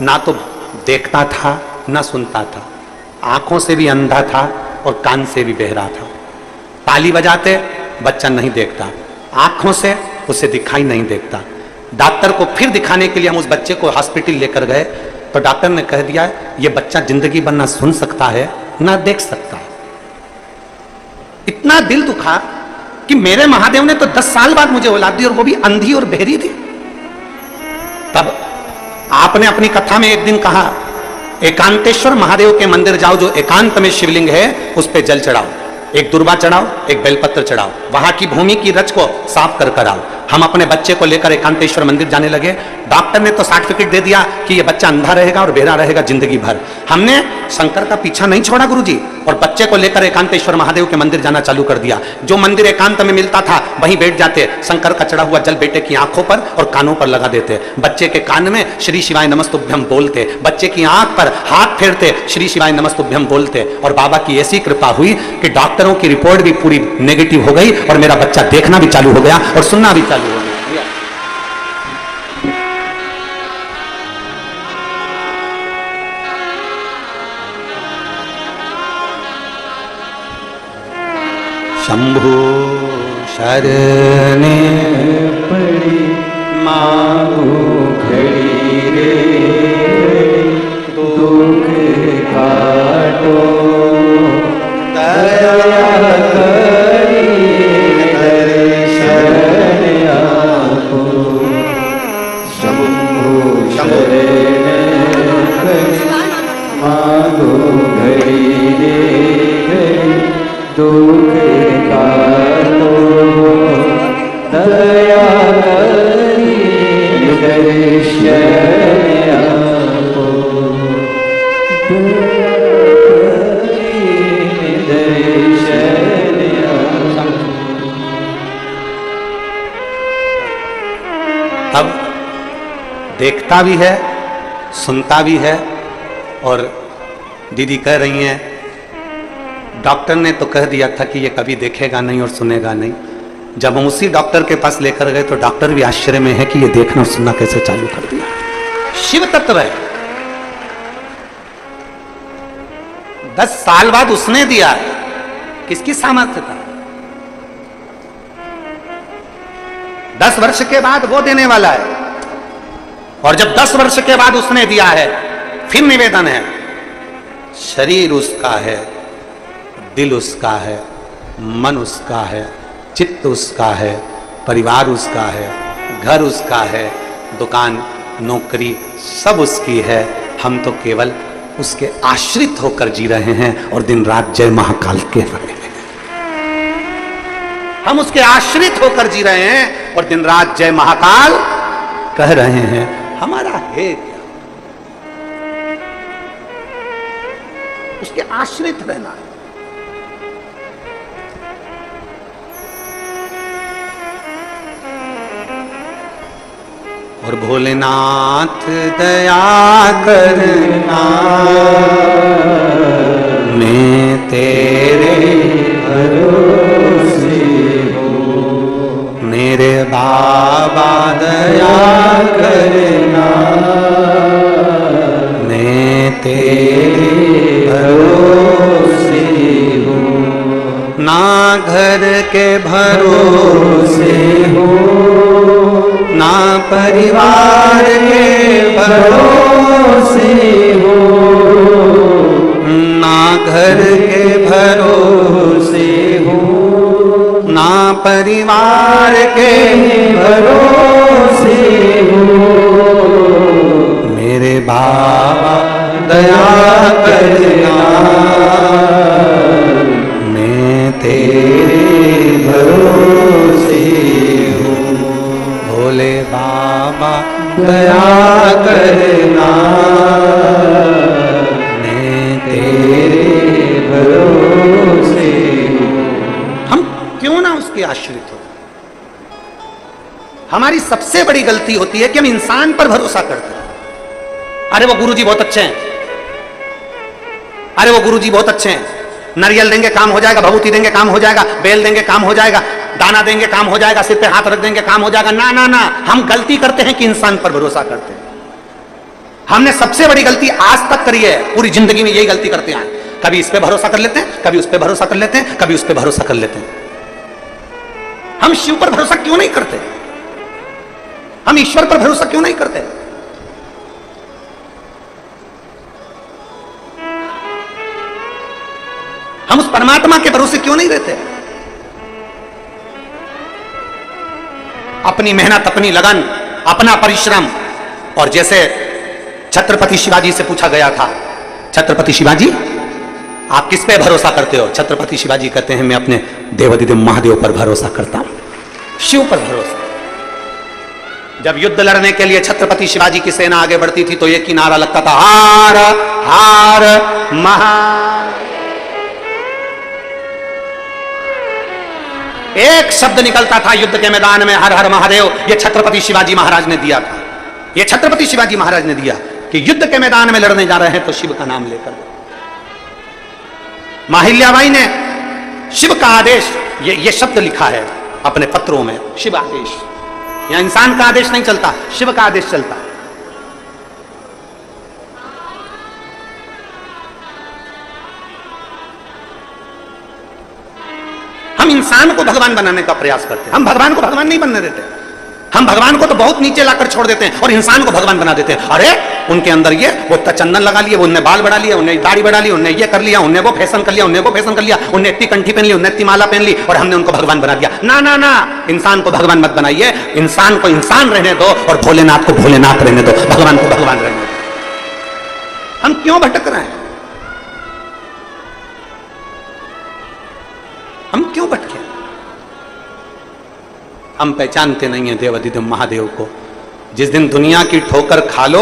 ना तो देखता था ना सुनता था, आंखों से भी अंधा था और कान से भी बहरा था। ताली बजाते बच्चा नहीं देखता, आंखों से उसे दिखाई नहीं देता। डॉक्टर को फिर दिखाने के लिए हम उस बच्चे को हॉस्पिटल लेकर गए तो डॉक्टर ने कह दिया ये बच्चा जिंदगी भर ना सुन सकता है ना देख सकता है। इतना दिल दुखा कि मेरे महादेव ने तो 10 साल बाद मुझे औलाद दी और वो भी अंधी और बहरी दी। तब आपने अपनी कथा में एक दिन कहा एकांतेश्वर महादेव के मंदिर जाओ, जो एकांत में शिवलिंग है उस पे जल चढ़ाओ, एक दुर्वा चढ़ाओ, एक बेलपत्र चढ़ाओ, वहां की भूमि की रच को साफ कर आओ। हम अपने बच्चे को लेकर एकांतेश्वर मंदिर जाने लगे। डॉक्टर ने तो सर्टिफिकेट दे दिया कि ये बच्चा अंधा रहेगा और बहरा रहेगा जिंदगी भर। हमने शंकर का पीछा नहीं छोड़ा गुरुजी, और बच्चे को लेकर एकांतेश्वर महादेव के मंदिर जाना चालू कर दिया। जो मंदिर एकांत में मिलता था वहीं बैठ जाते, शंकर का चढ़ा हुआ जल बेटे की आंखों पर और कानों पर लगा देते, बच्चे के कान में श्री शिवाय नमस्तुभ्यम बोलते, बच्चे की आंख पर हाथ फेरते, श्री शिवाय नमस्तुभ्यम बोलते। और बाबा की ऐसी कृपा हुई कि डॉक्टरों की रिपोर्ट भी पूरी नेगेटिव हो गई और मेरा बच्चा देखना भी चालू हो गया और सुनना भी चालू हो गया। शंभु शरणे पड़ी मांगो घड़ी रे, दुख काटो दया करी दर्शन आपको। शंभु शरणे पड़ी मांगो घड़ी रे, दुख काटो दया करी दर्शन आपको, दर्शन आपको। अब देखता भी है, सुनता भी है। और दीदी कह रही हैं डॉक्टर ने तो कह दिया था कि ये कभी देखेगा नहीं और सुनेगा नहीं। जब हम उसी डॉक्टर के पास लेकर गए तो डॉक्टर भी आश्चर्य में है कि ये देखना और सुनना कैसे चालू कर दिया। शिव तत्व है। 10 साल बाद उसने दिया, किसकी सामर्थ्य था? 10 वर्ष के बाद वो देने वाला है। और जब 10 वर्ष के बाद उसने दिया है, फिर निवेदन है, शरीर उसका है, दिल उसका है, मन उसका है, चित्त उसका है, परिवार उसका है, घर उसका है, दुकान नौकरी सब उसकी है। हम तो केवल उसके आश्रित होकर जी रहे हैं और दिन रात जय महाकाल कह रहे हैं। हम उसके आश्रित होकर जी रहे हैं और दिन रात जय महाकाल कह रहे हैं। हमारा है क्या? उसके आश्रित रहना है। और भोलेनाथ दया करना, मैं तेरे भरोसे हूँ। मेरे बाबा दया करना, मैं तेरे भरोसे हूँ। ना घर के भरोसे हूँ, ना परिवार के भरोसे हो, ना घर के भरोसे हो, ना परिवार के भरोसे हो। मेरे बाबा दया करना, मैं तेरे भरोसे हूँ। भोले बाबा दया करना, मैं तेरे भरोसे हूँ। हम क्यों ना उसके आश्रित हो? हमारी सबसे बड़ी गलती होती है कि हम इंसान पर भरोसा करते हैं। अरे वो गुरुजी बहुत अच्छे हैं, अरे वो गुरुजी बहुत अच्छे हैं, नारियल देंगे काम हो जाएगा, भभूति देंगे काम हो जाएगा, बेल देंगे काम हो जाएगा, दाना देंगे काम हो जाएगा, सिर पे हाथ रख देंगे काम हो जाएगा। ना ना ना, हम गलती करते हैं कि इंसान पर भरोसा करते हैं। हमने सबसे बड़ी गलती आज तक करी है, पूरी जिंदगी में यही गलती करते हैं। कभी इस पे भरोसा कर लेते हैं, कभी उस पे भरोसा कर लेते हैं, कभी उस पे भरोसा कर लेते हैं। हम शिव पर भरोसा क्यों नहीं करते? हम ईश्वर पर भरोसा क्यों नहीं करते? हम उस परमात्मा के भरोसे क्यों नहीं रहते? अपनी मेहनत, अपनी लगन, अपना परिश्रम। और जैसे छत्रपति शिवाजी से पूछा गया था, छत्रपति शिवाजी आप किस पे भरोसा करते हो? छत्रपति शिवाजी कहते हैं मैं अपने देवाधिदेव महादेव पर भरोसा करता हूं, शिव पर भरोसा। जब युद्ध लड़ने के लिए छत्रपति शिवाजी की सेना आगे बढ़ती थी तो एक ही नारा लगता था, हार हार महार। एक शब्द निकलता था युद्ध के मैदान में, हर हर महादेव। यह छत्रपति शिवाजी महाराज ने दिया था, यह छत्रपति शिवाजी महाराज ने दिया कि युद्ध के मैदान में लड़ने जा रहे हैं तो शिव का नाम लेकर। माहिल्याबाई ने शिव का आदेश, ये शब्द लिखा है अपने पत्रों में, शिव आदेश। यहां इंसान का आदेश नहीं चलता, शिव का आदेश चलता। हम इंसान को भगवान बनाने का प्रयास करते हैं, हम भगवान को भगवान नहीं बनने देते। हम भगवान को तो बहुत नीचे लाकर छोड़ देते हैं और इंसान को भगवान बना देते हैं। अरे उनके अंदर ये वो चंदन लगा लिए, उनने बाल बढ़ा लिए, उन्हें दाढ़ी बढ़ा ली, उन्हें ये कर लिया, उन्हें वो फैशन कर लिया, उन्हें वो फैशन कर लिया, उन्हें इतनी कंठी पहन ली, उन्हें इतनी माला पहन ली और हमने उनको भगवान बना दिया। ना ना ना, इंसान को भगवान मत बनाइए। इंसान को इंसान रहने दो और भोलेनाथ को भोलेनाथ रहने दो, भगवान को भगवान रहने दो। हम क्यों भटक रहे हैं? हम क्यों भटके? हम पहचानते नहीं है देवाधिदेव महादेव को। जिस दिन दुनिया की ठोकर खा लो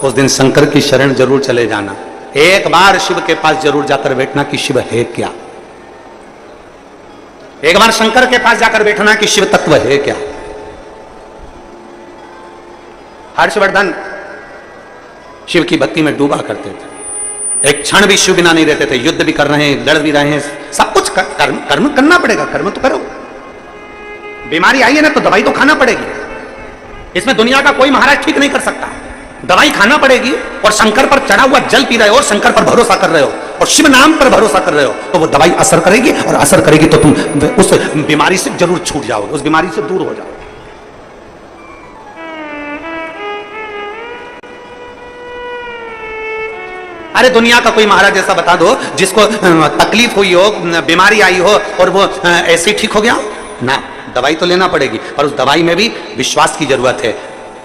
उस दिन शंकर की शरण जरूर चले जाना। एक बार शिव के पास जरूर जाकर बैठना कि शिव है क्या। एक बार शंकर के पास जाकर बैठना कि शिव तत्व है क्या। हर्षवर्धन शिव की भक्ति में डूबा करते थे, एक क्षण भी शिव बिना नहीं रहते थे। युद्ध भी कर रहे हैं, लड़ भी रहे हैं, सब कुछ कर्म करना पड़ेगा, कर्म तो करो। बीमारी आई है ना तो दवाई तो खाना पड़ेगी। इसमें दुनिया का कोई महाराज ठीक नहीं कर सकता, दवाई खाना पड़ेगी। और शंकर पर चढ़ा हुआ जल पी रहे हो और शंकर पर भरोसा कर रहे हो और शिव नाम पर भरोसा कर रहे हो तो वो दवाई असर करेगी, और असर करेगी तो तुम उस बीमारी से जरूर छूट जाओगे, उस बीमारी से दूर हो जाओगे। अरे दुनिया का कोई महाराज ऐसा बता दो जिसको तकलीफ हुई हो, बीमारी आई हो और वो ऐसे ही ठीक हो गया ना। दवाई तो लेना पड़ेगी और उस दवाई में भी विश्वास की जरूरत है।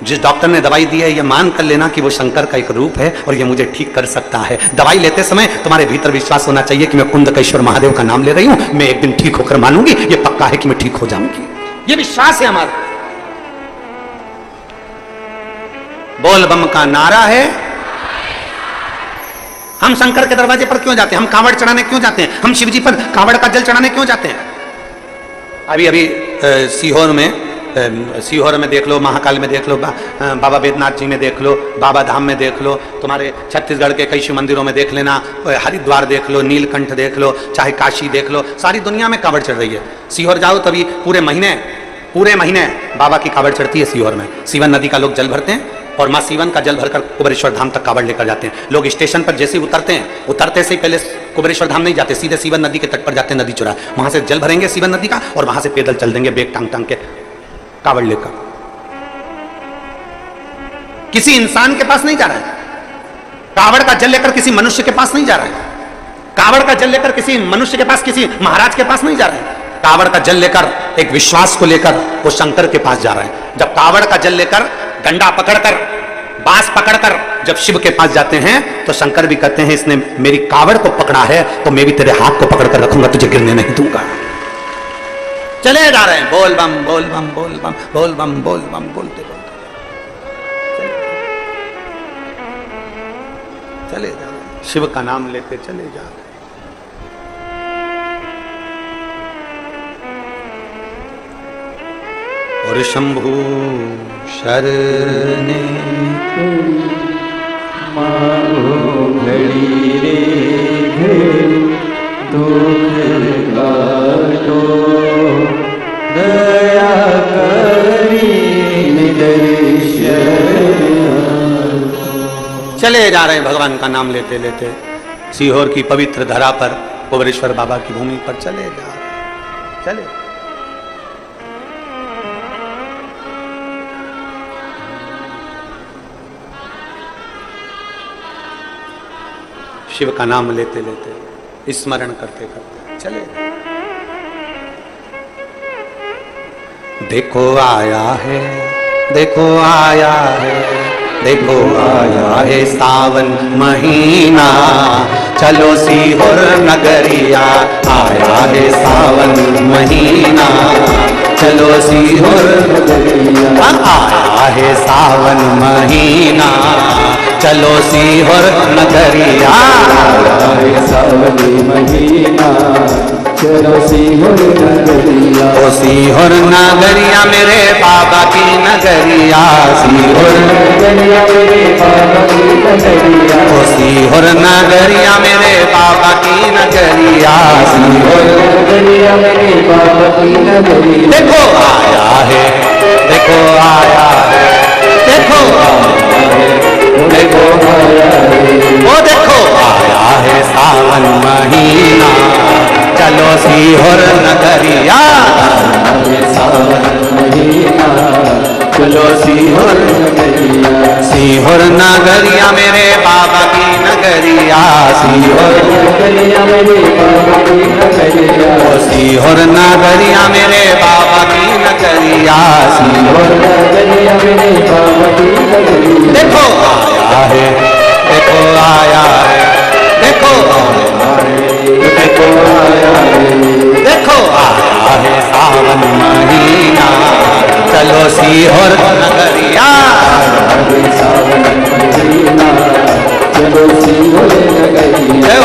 जिस डॉक्टर ने दवाई दी है ये मान कर लेना कि वो शंकर का एक रूप है और ये मुझे ठीक कर सकता है। दवाई लेते समय तुम्हारे भीतर विश्वास होना चाहिए कि मैं कुंदकेश्वर महादेव का नाम ले रही हूं, मैं एक दिन ठीक होकर मानूंगी, ये पक्का है कि मैं ठीक हो जाऊंगी। ये विश्वास है हमारा। बोल बम का नारा है। हम शंकर के दरवाजे पर क्यों जाते हैं? हम कांवड़ चढ़ाने क्यों जाते हैं? हम शिवजी पर कांवड़ का जल चढ़ाने क्यों जाते हैं? अभी अभी सीहोर में देख लो, महाकाल में देख लो, बाबा बैद्यनाथ जी में देख लो, बाबा धाम में देख लो, तुम्हारे छत्तीसगढ़ के कई शिव मंदिरों में देख लेना, हरिद्वार देख लो, नीलकंठ देख लो, चाहे काशी देख लो, सारी दुनिया में कांवड़ चढ़ रही है। सीहोर जाओ तभी पूरे महीने बाबा की कांवड़ चढ़ती है सीहोर में। सीवन नदी का लोग जल भरते हैं और माँ सीवन का जल भरकर कुबेरेश्वर धाम तक कांवड़ लेकर जाते हैं। लोग स्टेशन पर जैसे ही उतरते हैं, उतरते से ही पहले कुबेरेश्वर धाम नहीं जाते, सीधे सीवन नदी के तट पर जाते हैं, नदी चौराहे, वहां से जल भरेंगे सीवन नदी का और वहां से पैदल चल देंगे बेग टांग टांग के कांवड़ लेकर। किसी इंसान के पास नहीं जा रहा है कांवड़ का जल लेकर, किसी मनुष्य के पास नहीं जा रहा है कांवड़ का जल लेकर, किसी मनुष्य के पास, किसी महाराज के पास नहीं जा रहा है। कांवड़ का जल लेकर, एक विश्वास को लेकर वो शंकर के पास जा रहा है। जब कांवड़ का जल लेकर, डंडा पकड़कर, बांस पकड़कर जब शिव के पास जाते हैं तो शंकर भी कहते हैं इसने मेरी कांवड़ को पकड़ा है तो मैं भी तेरे हाथ को पकड़कर रखूंगा, तुझे गिरने नहीं दूंगा। चले जा रहे हैं बोल बम बोल बम बोल बम बोल बम बोल बम बोलते बोलते चले जा रहे हैं, शिव का नाम लेते चले जा रहे हैं। और शंभु शरणे मारो घड़ी रे घड़ी दो रहे हैं भगवान का नाम लेते लेते सीहोर की पवित्र धरा पर, कोवरेश्वर बाबा की भूमि पर चले जा चले। शिव का नाम लेते लेते, स्मरण करते करते चले। देखो आया है, देखो आया है, देखो आया है सावन महीना, चलो सीहोर नगरिया। आया है सावन महीना, चलो सीहोर नगरिया। आया है सावन महीना, चलो सीहोर नगरिया। आया है सावन महीना, चलो सीहोर नगरिया। ओ सीहोर नगरिया मेरे बाबा की नगरिया, सीहोर नगरिया मेरे बाबा की नगरिया। ओ सीहोर नगरिया मेरे बाबा की नगरिया, सीहोर नगरिया मेरे बाबा की नगरिया। देखो आया है, देखो आया है, देखो आया है, देखो आया है, ओ देखो आया है सावन महीना, चलो सीहोर नगरिया। सावन महीना, चलो सीहोर नगरिया। सीहोर नगरिया मेरे बाबा की नगरिया, सीहोर नगरिया मेरे बाबा की नगरिया। ओ सीहोर नगरिया मेरे बाबा की नगरिया, सीहोर नगरिया मेरे बाबा की नगरिया। देखो आया है, देखो आया है, देखो आया है, देखो आया है, देखो आया है सावन महीना, चलो सीहोर नगरिया। सावन महीना, चलो सीहोर नगरिया।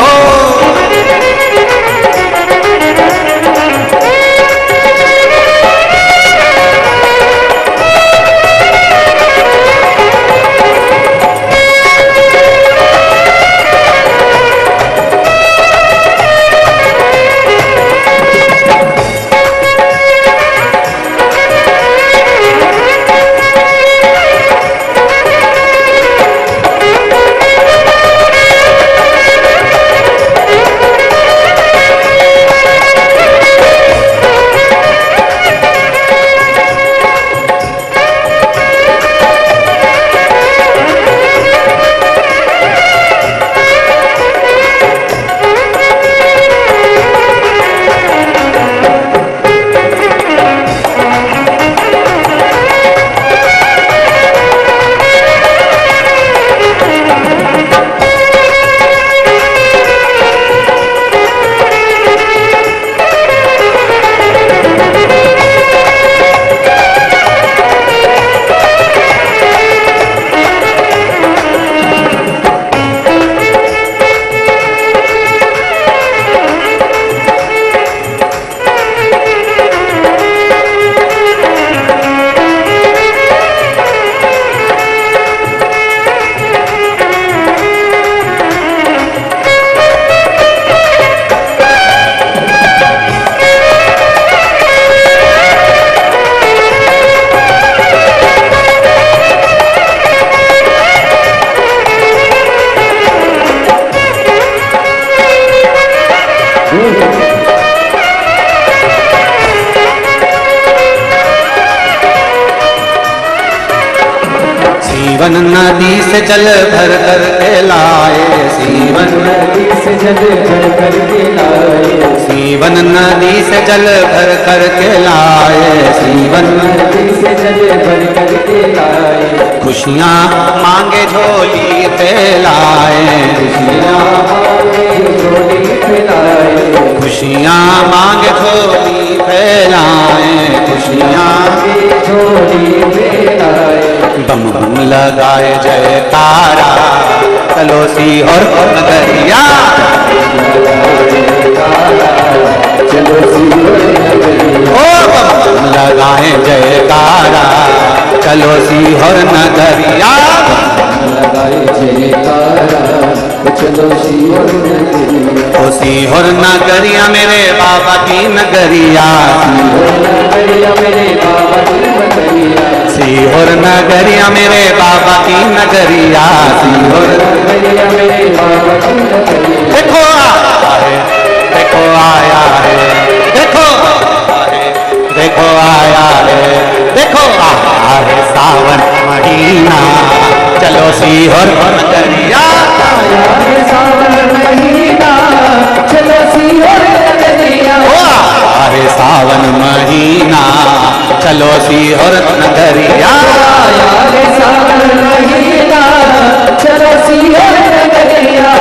सीवन नदी से जल भर कर के लाए, सीवन नदी से जल भर कर के लाए, सीवन नदी से जल भर कर के लाए, सीवन नदी से जल भर कर के लाए। खुशियाँ मांगे झोली फैलाए, खुशियाँ मांगे झोली फैलाए, खुशियाँ मांगे झोली फैलाए, खुशियाँ झोली फैलाए। बम बम लगाए जयकारा, चलो सीहोर नगरिया। चलो सीहोर नगरिया। ओ बम बम लगाए जयकारा, चलो सीहोर नगरिया। लगाए जयकारा, चलो सीहोर नगरिया। ओ सीहोर नगरिया मेरे बाबा की नगरिया, सीहोर नगरिया मेरे बाबा की नगरिया। सीहोर नगरिया मेरे बाबा की नगरिया, सीहोर नगरिया मेरे बाबा की नगरिया। देखो आया है, देखो आया है, देखो देखो आया है, देखो आया है सावन महीना, चलो सीहोर नगरिया। आया है सावन महीना, चलो सीहोर नगरिया। आया है सावन महीना, चलो सीहोर नगरिया। आया है सावन महीना, चलो सीहोर नगरिया।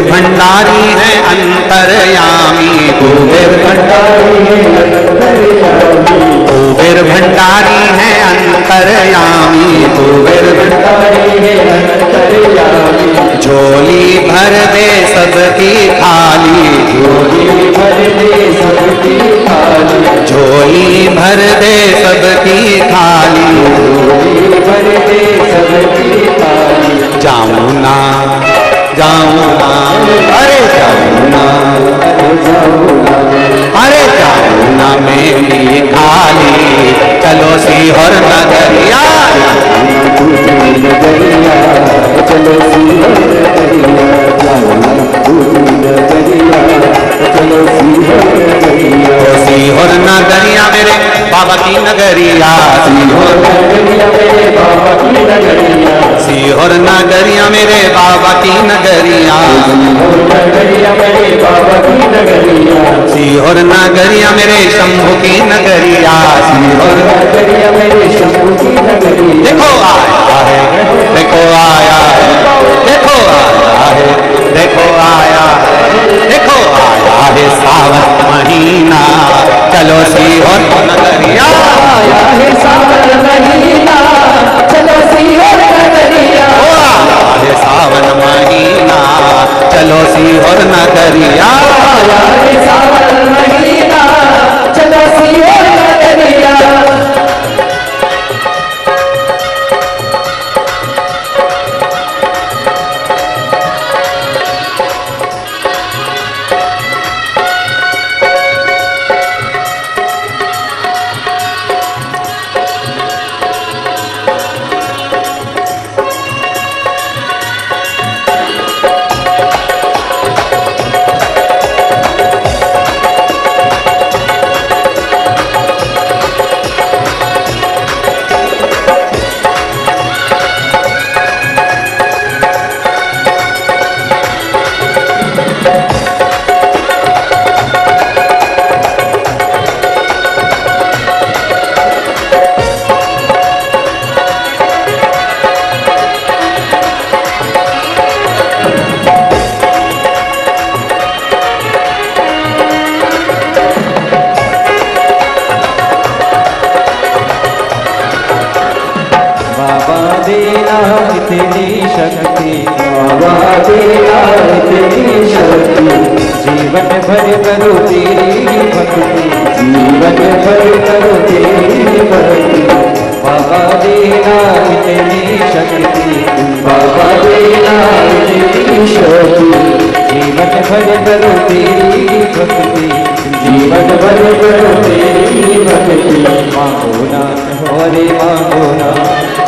भंडारी है अंतरयामी, कुबेर भंडारी है अंतरयामी, कुबेर भंडारी है अंतरयामी, कुबेर भंडारी है अंतरयामी। झोली भर दे सबकी थाली, झोली भर दे सबकी थाली, झोली भर दे सबकी थाली, झोली भर दे सबकी थाली। जामुना जाऊना, अरे जाऊना, अरे जाऊना मेरी खाली, चलो सीहोर नगरिया। चलो सीहोर नगरिया, चलो सीहोर नगरिया मेरे बाबा की नगरिया, सीहोर नगरिया मेरे बाबा की नगरिया, सीहोर नगरिया मेरे बाबा की नगरिया, सीहोर नगरिया मेरे बाबा की नगरिया, सीहोर नगरिया मेरे शंभू की नगरिया, सीहोर नगरिया मेरे शंभू की नगरिया। देखो आया है, देखो आया है, देखो आया है, देखो आया है, देखो आया है सावन महीना, चलो सीहोर नगरिया। आया है सावन महीना, चलो सीहोर नगरिया। आया है सावन महीना, चलो सीहोर नगरिया। आया है सावन महीना, चलो सीहोर नगरिया। देना इतनी शक्ति, जीवन भर करो तेरी भक्ति, जीवन भर करो तेरी भक्ति। बाबा देना इतनी शक्ति, बाबा देना इतनी शक्ति, जीवन भर करो तेरी भक्ति, जीवन भर करो तेरी भक्ति। मांगो ना अरे मांगो ना,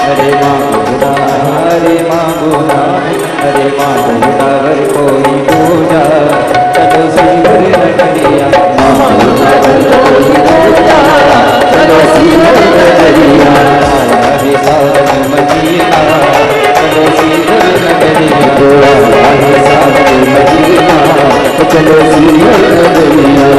अरे मांगो ना, अरे मांगो ना, अरे मांगो ना वर कोई पूजा, चलो श्रीवर नगरिया। मांगो ना वर कोई पूजा, चलो श्रीवर नगरिया। आया है सावन महीना, चलो श्रीवर नगरिया।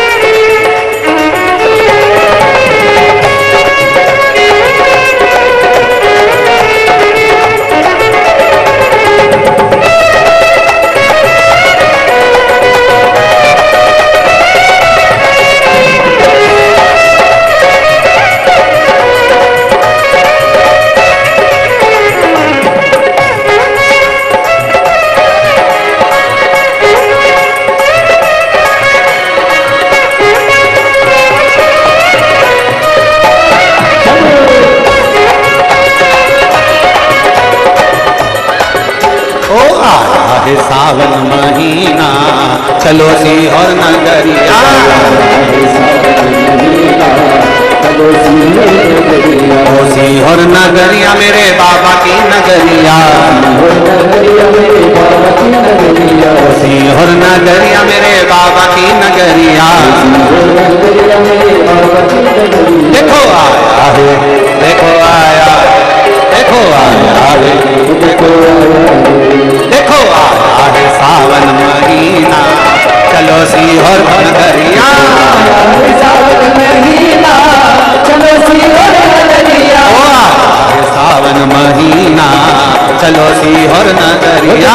आया है सावन महीना, चलो श्रीवर नगरिया। सावन महीना चलो सीहोर नगरिया। ओ सीहोर नगरिया मेरे बाबा की नगरिया, सीहोर नगरिया मेरे बाबा की नगरिया। देखो आया है, देखो आया, देखो आया है, देखो आया है सावन महीना चलो सीहोर नगरिया। सावन महीना चलो सीहोर नगरिया। ओ आया है सावन महीना चलो सीहोर नगरिया।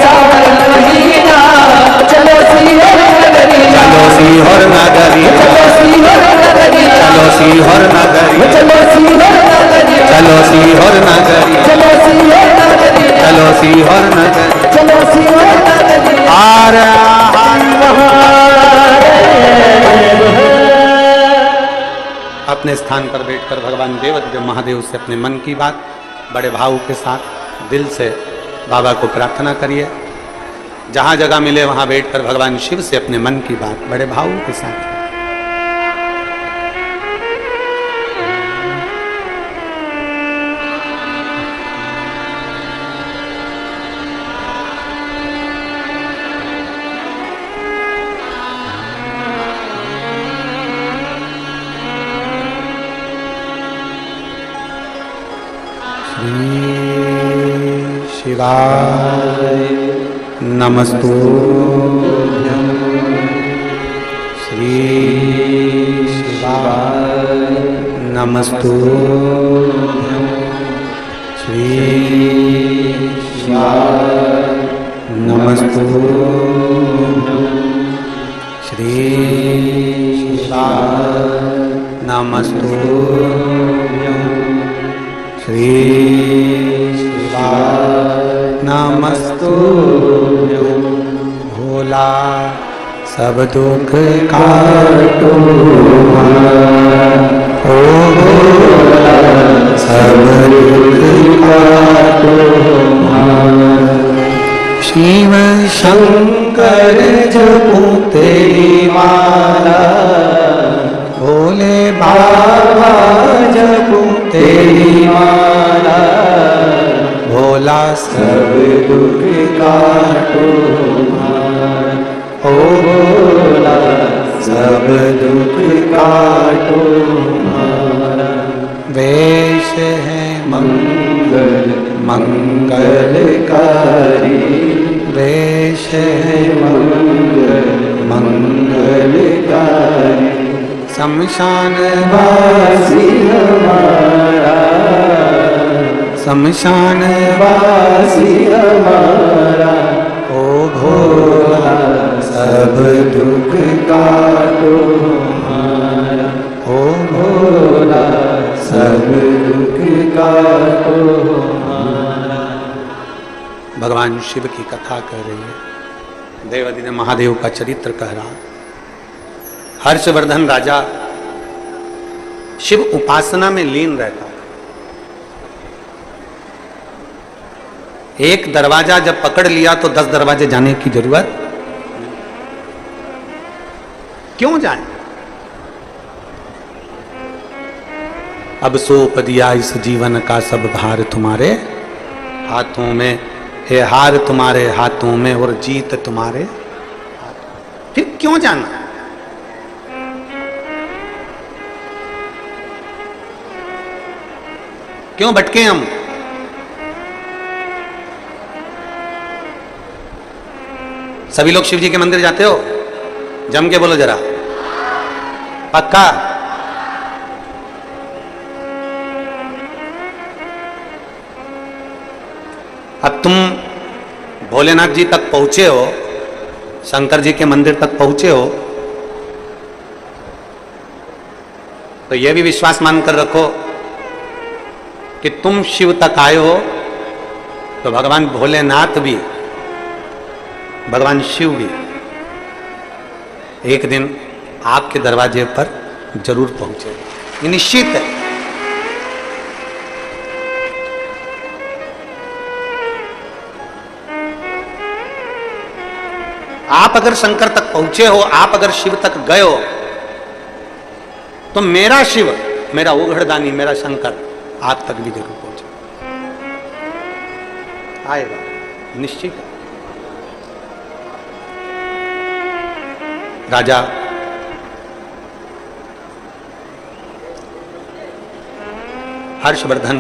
सावन महीना चलो सीहोर नगरिया। चलो सीहोर नगरिया, चलो सीहोर नगरिया, चलो सीहोर नगरिया, चलो सीहोर नगरिया, चलो सीहोर नगरिया, चलो सीहोर नगरिया, चलो सीहोर नगरिया, चलो सीहोर नगरिया। हर अपने स्थान पर बैठकर भगवान देवदेव महादेव से अपने मन की बात बड़े भाव के साथ दिल से बाबा को प्रार्थना करिए। जहां जगह मिले वहां बैठकर भगवान शिव से अपने मन की बात बड़े भाव के साथ। शिवाय नमस्तुभ्यं, श्री शिवाय नमस्तुभ्यं, श्री शिवाय नमस्तुभ्यं, श्री शिवाय नमस्तुभ्यं, श्री नमस्तुभ्यं। भोला सब दुख काटो, ओ भोला सब दुख काटो। शिव शंकर जपो तेरी माला, भोले बाबा जपो तेरी माला। भोला सब दुख काटो, ओ भोला सब दुख काटो। वेश है मंगल मंगलकारी, वेश है मंगल मंगलकारी। शमशान वासी हमारा, शमशान वासी हमारा। ओ भोला सब दुख काटो हमारा, ओ भोला सब दुख काटो हमारा। भगवान शिव की कथा कह रही है, देवादिदेव महादेव का चरित्र कह रहा। हर्षवर्धन राजा शिव उपासना में लीन रहता। एक दरवाजा जब पकड़ लिया तो 10 दरवाजे जाने की जरूरत क्यों जाए। अब सौंप दिया इस जीवन का सब भार तुम्हारे हाथों में, हे हार तुम्हारे हाथों में और जीत तुम्हारे हाथों। फिर क्यों जाना। क्यों भटके हम। सभी लोग शिव जी के मंदिर जाते हो, जम के बोलो जरा, पक्का। अब तुम भोलेनाथ जी तक पहुंचे हो, शंकर जी के मंदिर तक पहुंचे हो, तो यह भी विश्वास मानकर रखो कि तुम शिव तक आए हो तो भगवान भोलेनाथ भी, भगवान शिव भी एक दिन आपके दरवाजे पर जरूर पहुंचे। ये निश्चित है। आप अगर शंकर तक पहुंचे हो, आप अगर शिव तक गए हो, तो मेरा शिव, मेरा ओघड़दानी, मेरा शंकर आप तक भी जरूर पहुंचे, आएगा, निश्चित है। राजा हर्षवर्धन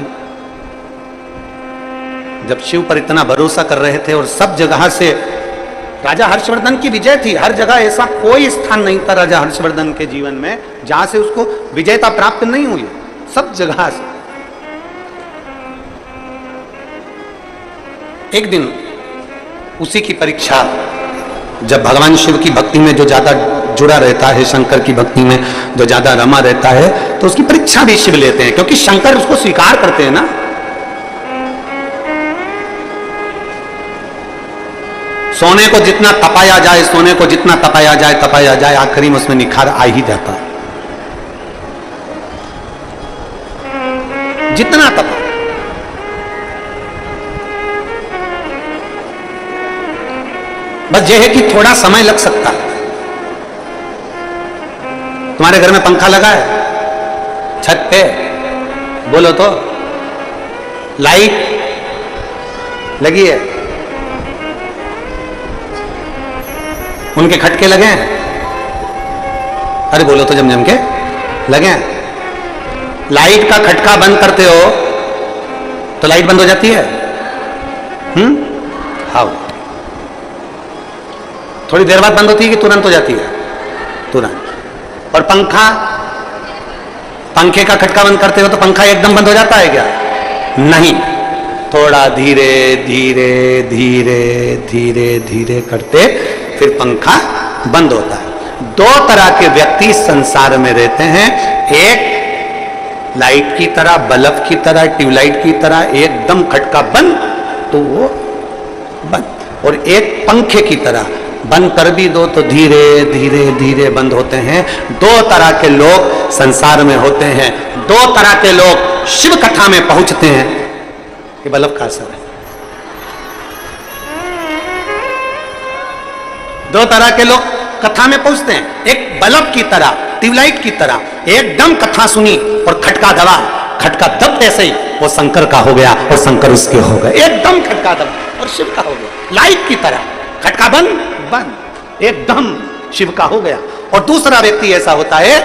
जब शिव पर इतना भरोसा कर रहे थे और सब जगह से राजा हर्षवर्धन की विजय थी, हर जगह ऐसा कोई स्थान नहीं था राजा हर्षवर्धन के जीवन में जहां से उसको विजयता प्राप्त नहीं हुई, सब जगह से। एक दिन उसी की परीक्षा, जब भगवान शिव की भक्ति में जो ज्यादा जुड़ा रहता है, शंकर की भक्ति में जो ज्यादा रमा रहता है, तो उसकी परीक्षा भी शिव लेते हैं, क्योंकि शंकर उसको स्वीकार करते हैं ना। सोने को जितना तपाया जाए, सोने को जितना तपाया जाए, आखिरी में उसमें निखार आ ही जाता है। जितना तपा, बस यह है कि थोड़ा समय लग सकता है। तुम्हारे घर में पंखा लगा है छत पे, बोलो तो, लाइट लगी है, उनके खटके लगे हैं, अरे बोलो तो, जम के लगे हैं। लाइट का खटका बंद करते हो तो लाइट बंद हो जाती है। हाँ, थोड़ी देर बाद बंद होती है कि तुरंत हो जाती है? तुरंत। और पंखा, पंखे का खटका बंद करते हो तो पंखा एकदम बंद हो जाता है क्या? नहीं, थोड़ा धीरे धीरे धीरे धीरे धीरे करते फिर पंखा बंद होता है। दो तरह के व्यक्ति संसार में रहते हैं, एक लाइट की तरह, बल्ब की तरह, ट्यूबलाइट की तरह एकदम खटका बंद तो वो बंद, और एक पंखे की तरह बंद कर भी दो तो धीरे धीरे धीरे बंद होते हैं। दो तरह के लोग संसार में होते हैं, दो तरह के लोग शिव कथा में पहुंचते हैं। ये बल्ब का असर है। दो तरह के लोग कथा में पहुंचते हैं, एक बल्ब की तरह, ट्यूबलाइट की तरह एकदम कथा सुनी और खटका दबा, खटका दबते से ही वो शंकर का हो गया और शंकर उसके हो गए, एकदम खटका दबा और शिव का हो गया। लाइट की तरह खटका बंद बंद, एकदम शिव का हो गया। और दूसरा व्यक्ति ऐसा होता है,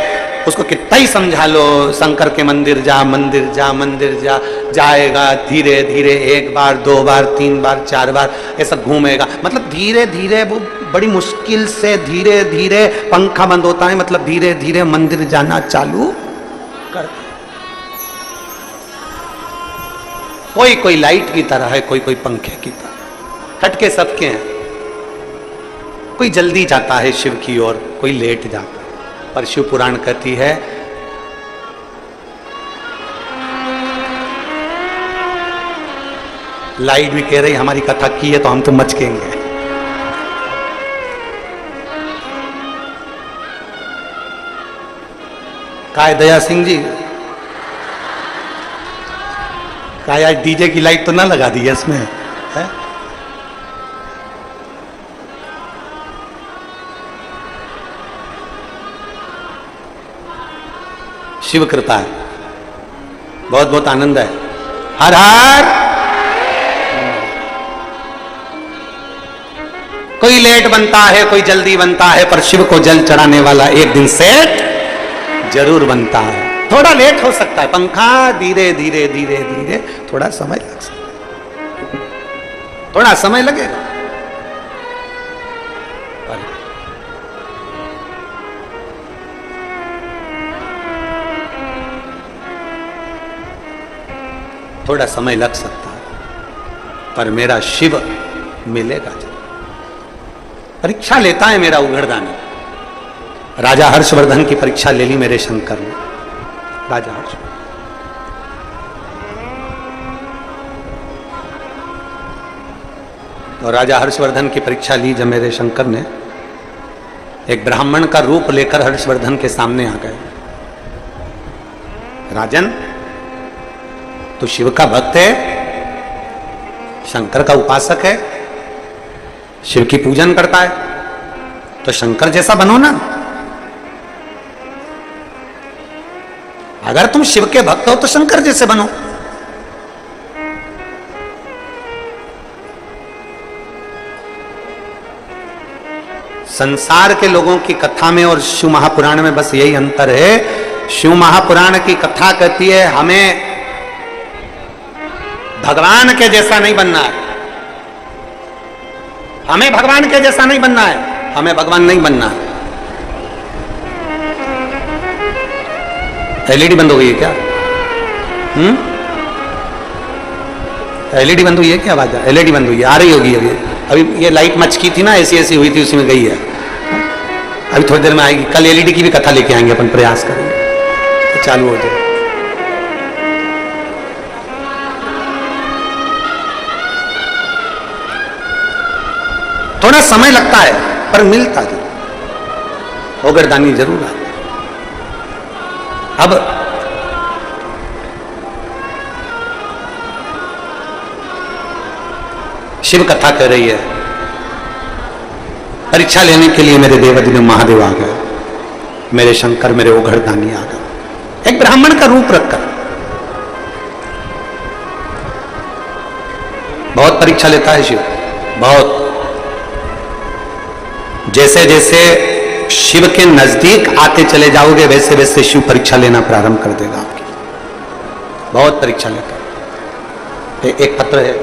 उसको कितना ही समझा लो, शंकर के मंदिर जा, मंदिर जा, मंदिर जा, जाएगा धीरे धीरे, एक बार, दो बार, तीन बार, चार बार ऐसा घूमेगा, मतलब धीरे धीरे, वो बड़ी मुश्किल से धीरे धीरे पंखा बंद होता है, मतलब धीरे धीरे मंदिर जाना चालू करता है। कोई कोई लाइट की तरह है, कोई कोई पंखे की तरह, खटके सबके हैं। कोई जल्दी जाता है शिव की ओर, कोई लेट जाता है। पर शिव पुराण कहती है लाइट भी कह रही हमारी कथा की है तो हम तो मचकेंगे। काय दया सिंह जी, काय आज डीजे की लाइट तो ना लगा दी है इसमें है? शिव कृपा है, बहुत बहुत आनंद है। हर हर। कोई लेट बनता है, कोई जल्दी बनता है, पर शिव को जल चढ़ाने वाला एक दिन सेठ जरूर बनता है। थोड़ा लेट हो सकता है, पंखा धीरे धीरे धीरे धीरे थोड़ा समय लग सकता है, थोड़ा समय लगेगा। थोड़ा समय लग सकता है, पर मेरा शिव मिलेगा जब। परीक्षा लेता है मेरा उघड़दानी। राजा हर्षवर्धन की परीक्षा ले ली मेरे शंकर ने। राजा हर्षवर्धन, और राजा हर्षवर्धन की परीक्षा ली जब मेरे शंकर ने, एक ब्राह्मण का रूप लेकर हर्षवर्धन के सामने आ गए। राजन, तू शिव का भक्त है, शंकर का उपासक है, शिव की पूजन करता है, तो शंकर जैसा बनो ना। अगर तुम शिव के भक्त हो तो शंकर जैसे बनो। संसार के लोगों की कथा में और शिव महापुराण में बस यही अंतर है। शिव महापुराण की कथा कहती है हमें भगवान के जैसा नहीं बनना है, हमें भगवान के जैसा नहीं बनना है, हमें भगवान नहीं बनना है। एलईडी बंद हो गई है क्या? एलईडी बंद हुई है क्या? आवाज एलईडी बंद हुई है, आ रही होगी अभी। अभी ये लाइट मचकी थी ना, ऐसी ऐसी हुई थी, उसी में गई है। अभी थोड़ी देर में आएगी। कल एलईडी की भी कथा लेके आएंगे, अपन प्रयास करेंगे तो चालू हो जाए। थोड़ा समय लगता है पर मिलता जरूर, ओगरदानी जरूर आता। अब शिव कथा कह रही है, परीक्षा लेने के लिए मेरे देवादिदेव महादेव आ गए, मेरे शंकर मेरे ओघरदानी आ गए, एक ब्राह्मण का रूप रखकर। बहुत परीक्षा लेता है शिव, बहुत। जैसे जैसे शिव के नजदीक आते चले जाओगे वैसे वैसे शिव परीक्षा लेना प्रारंभ कर देगा आपकी। बहुत परीक्षा लेता है। एक पत्र है,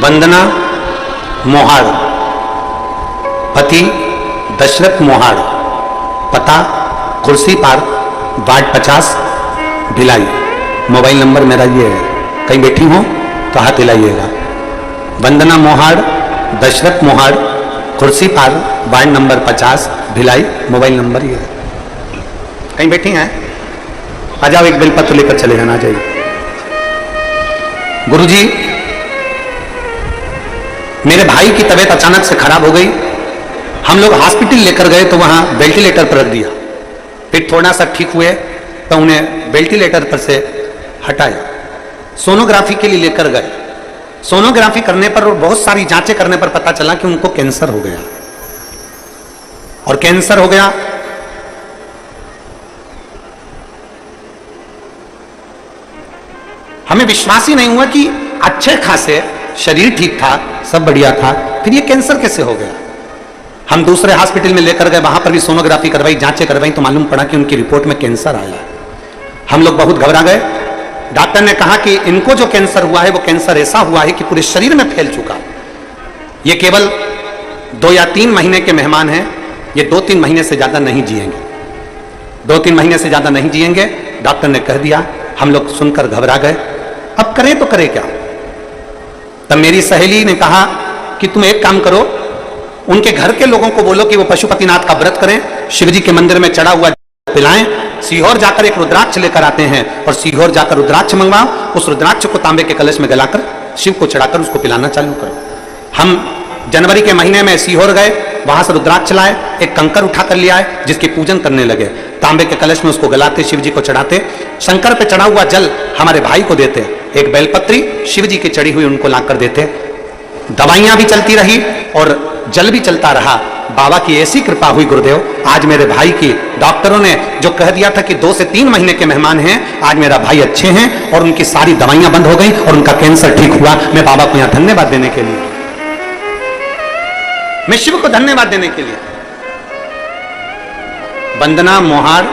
वंदना मोहाड़, पति दशरथ मोहाड़, पता कुर्सी park, ward 50, Bhilai. Mobile number मेरा ये है, कहीं बैठी हो तो हाथ हिलाइएगा। वंदना मोहाड़, दशरथ मोहाड़, कुर्सी park, ward number 50, Bhilai. Mobile number ये है, कहीं बैठी हैं? आ जाओ, एक बेलपत्र लेकर चले जाना। जाइए। गुरुजी, मेरे भाई की तबीयत अचानक से खराब हो गई, हम लोग हॉस्पिटल लेकर गए तो वहां वेंटिलेटर पर रख दिया, फिर थोड़ा सा ठीक हुए तो उन्हें वेंटिलेटर पर से हटाया, सोनोग्राफी के लिए लेकर गए। सोनोग्राफी करने पर और बहुत सारी जांचें करने पर पता चला कि उनको कैंसर हो गया, और कैंसर हो गया हमें विश्वास ही नहीं हुआ कि अच्छे खासे शरीर ठीक था, सब बढ़िया था, फिर ये कैंसर कैसे हो गया। हम दूसरे हॉस्पिटल में लेकर गए, वहां पर भी सोनोग्राफी करवाई, जांचें करवाई तो मालूम पड़ा कि उनकी रिपोर्ट में कैंसर आया। हम लोग बहुत घबरा गए। डॉक्टर ने कहा कि इनको जो कैंसर हुआ है वो कैंसर ऐसा हुआ है कि पूरे शरीर में फैल चुका। ये केवल 2 या 3 महीने के मेहमान हैं, ये 2-3 महीने से ज्यादा नहीं जिएंगे, 2-3 महीने से ज्यादा नहीं जिएंगे, डॉक्टर ने कह दिया। हम लोग सुनकर घबरा गए। अब करें तो करें क्या। तब मेरी सहेली ने कहा कि तुम एक काम करो, उनके घर के लोगों को बोलो कि वो पशुपतिनाथ का व्रत करें, शिव जी के मंदिर में चढ़ा हुआ पिलाएं, सीहोर जाकर एक रुद्राक्ष लेकर आते हैं और सीहोर जाकर रुद्राक्ष मंगवाओ, उस रुद्राक्ष को तांबे के कलश में गलाकर शिव को चढ़ाकर उसको पिलाना चालू करो। हम जनवरी के महीने में सीहोर गए, वहां से रुद्राक्ष लाए, एक कंकर उठाकर ले आए, जिसकी पूजन करने लगे। तांबे के कलश में उसको गलाते, शिव जी को चढ़ाते, शंकर पे चढ़ा हुआ जल हमारे भाई को देते, एक बेलपत्री शिव जी की चढ़ी हुई उनको लाकर देते। दवाइयां भी चलती रही और जल भी चलता रहा। बाबा की ऐसी कृपा हुई गुरुदेव, आज मेरे भाई की डॉक्टरों ने जो कह दिया था कि 2 से 3 महीने के मेहमान हैं, आज मेरा भाई अच्छे हैं और उनकी सारी दवाइयां बंद हो गई और उनका कैंसर ठीक हुआ। मैं बाबा को यहां धन्यवाद देने के लिए, मैं शिव को धन्यवाद देने के लिए। वंदना मोहाड़,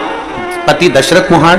पति दशरथ मोहाड़,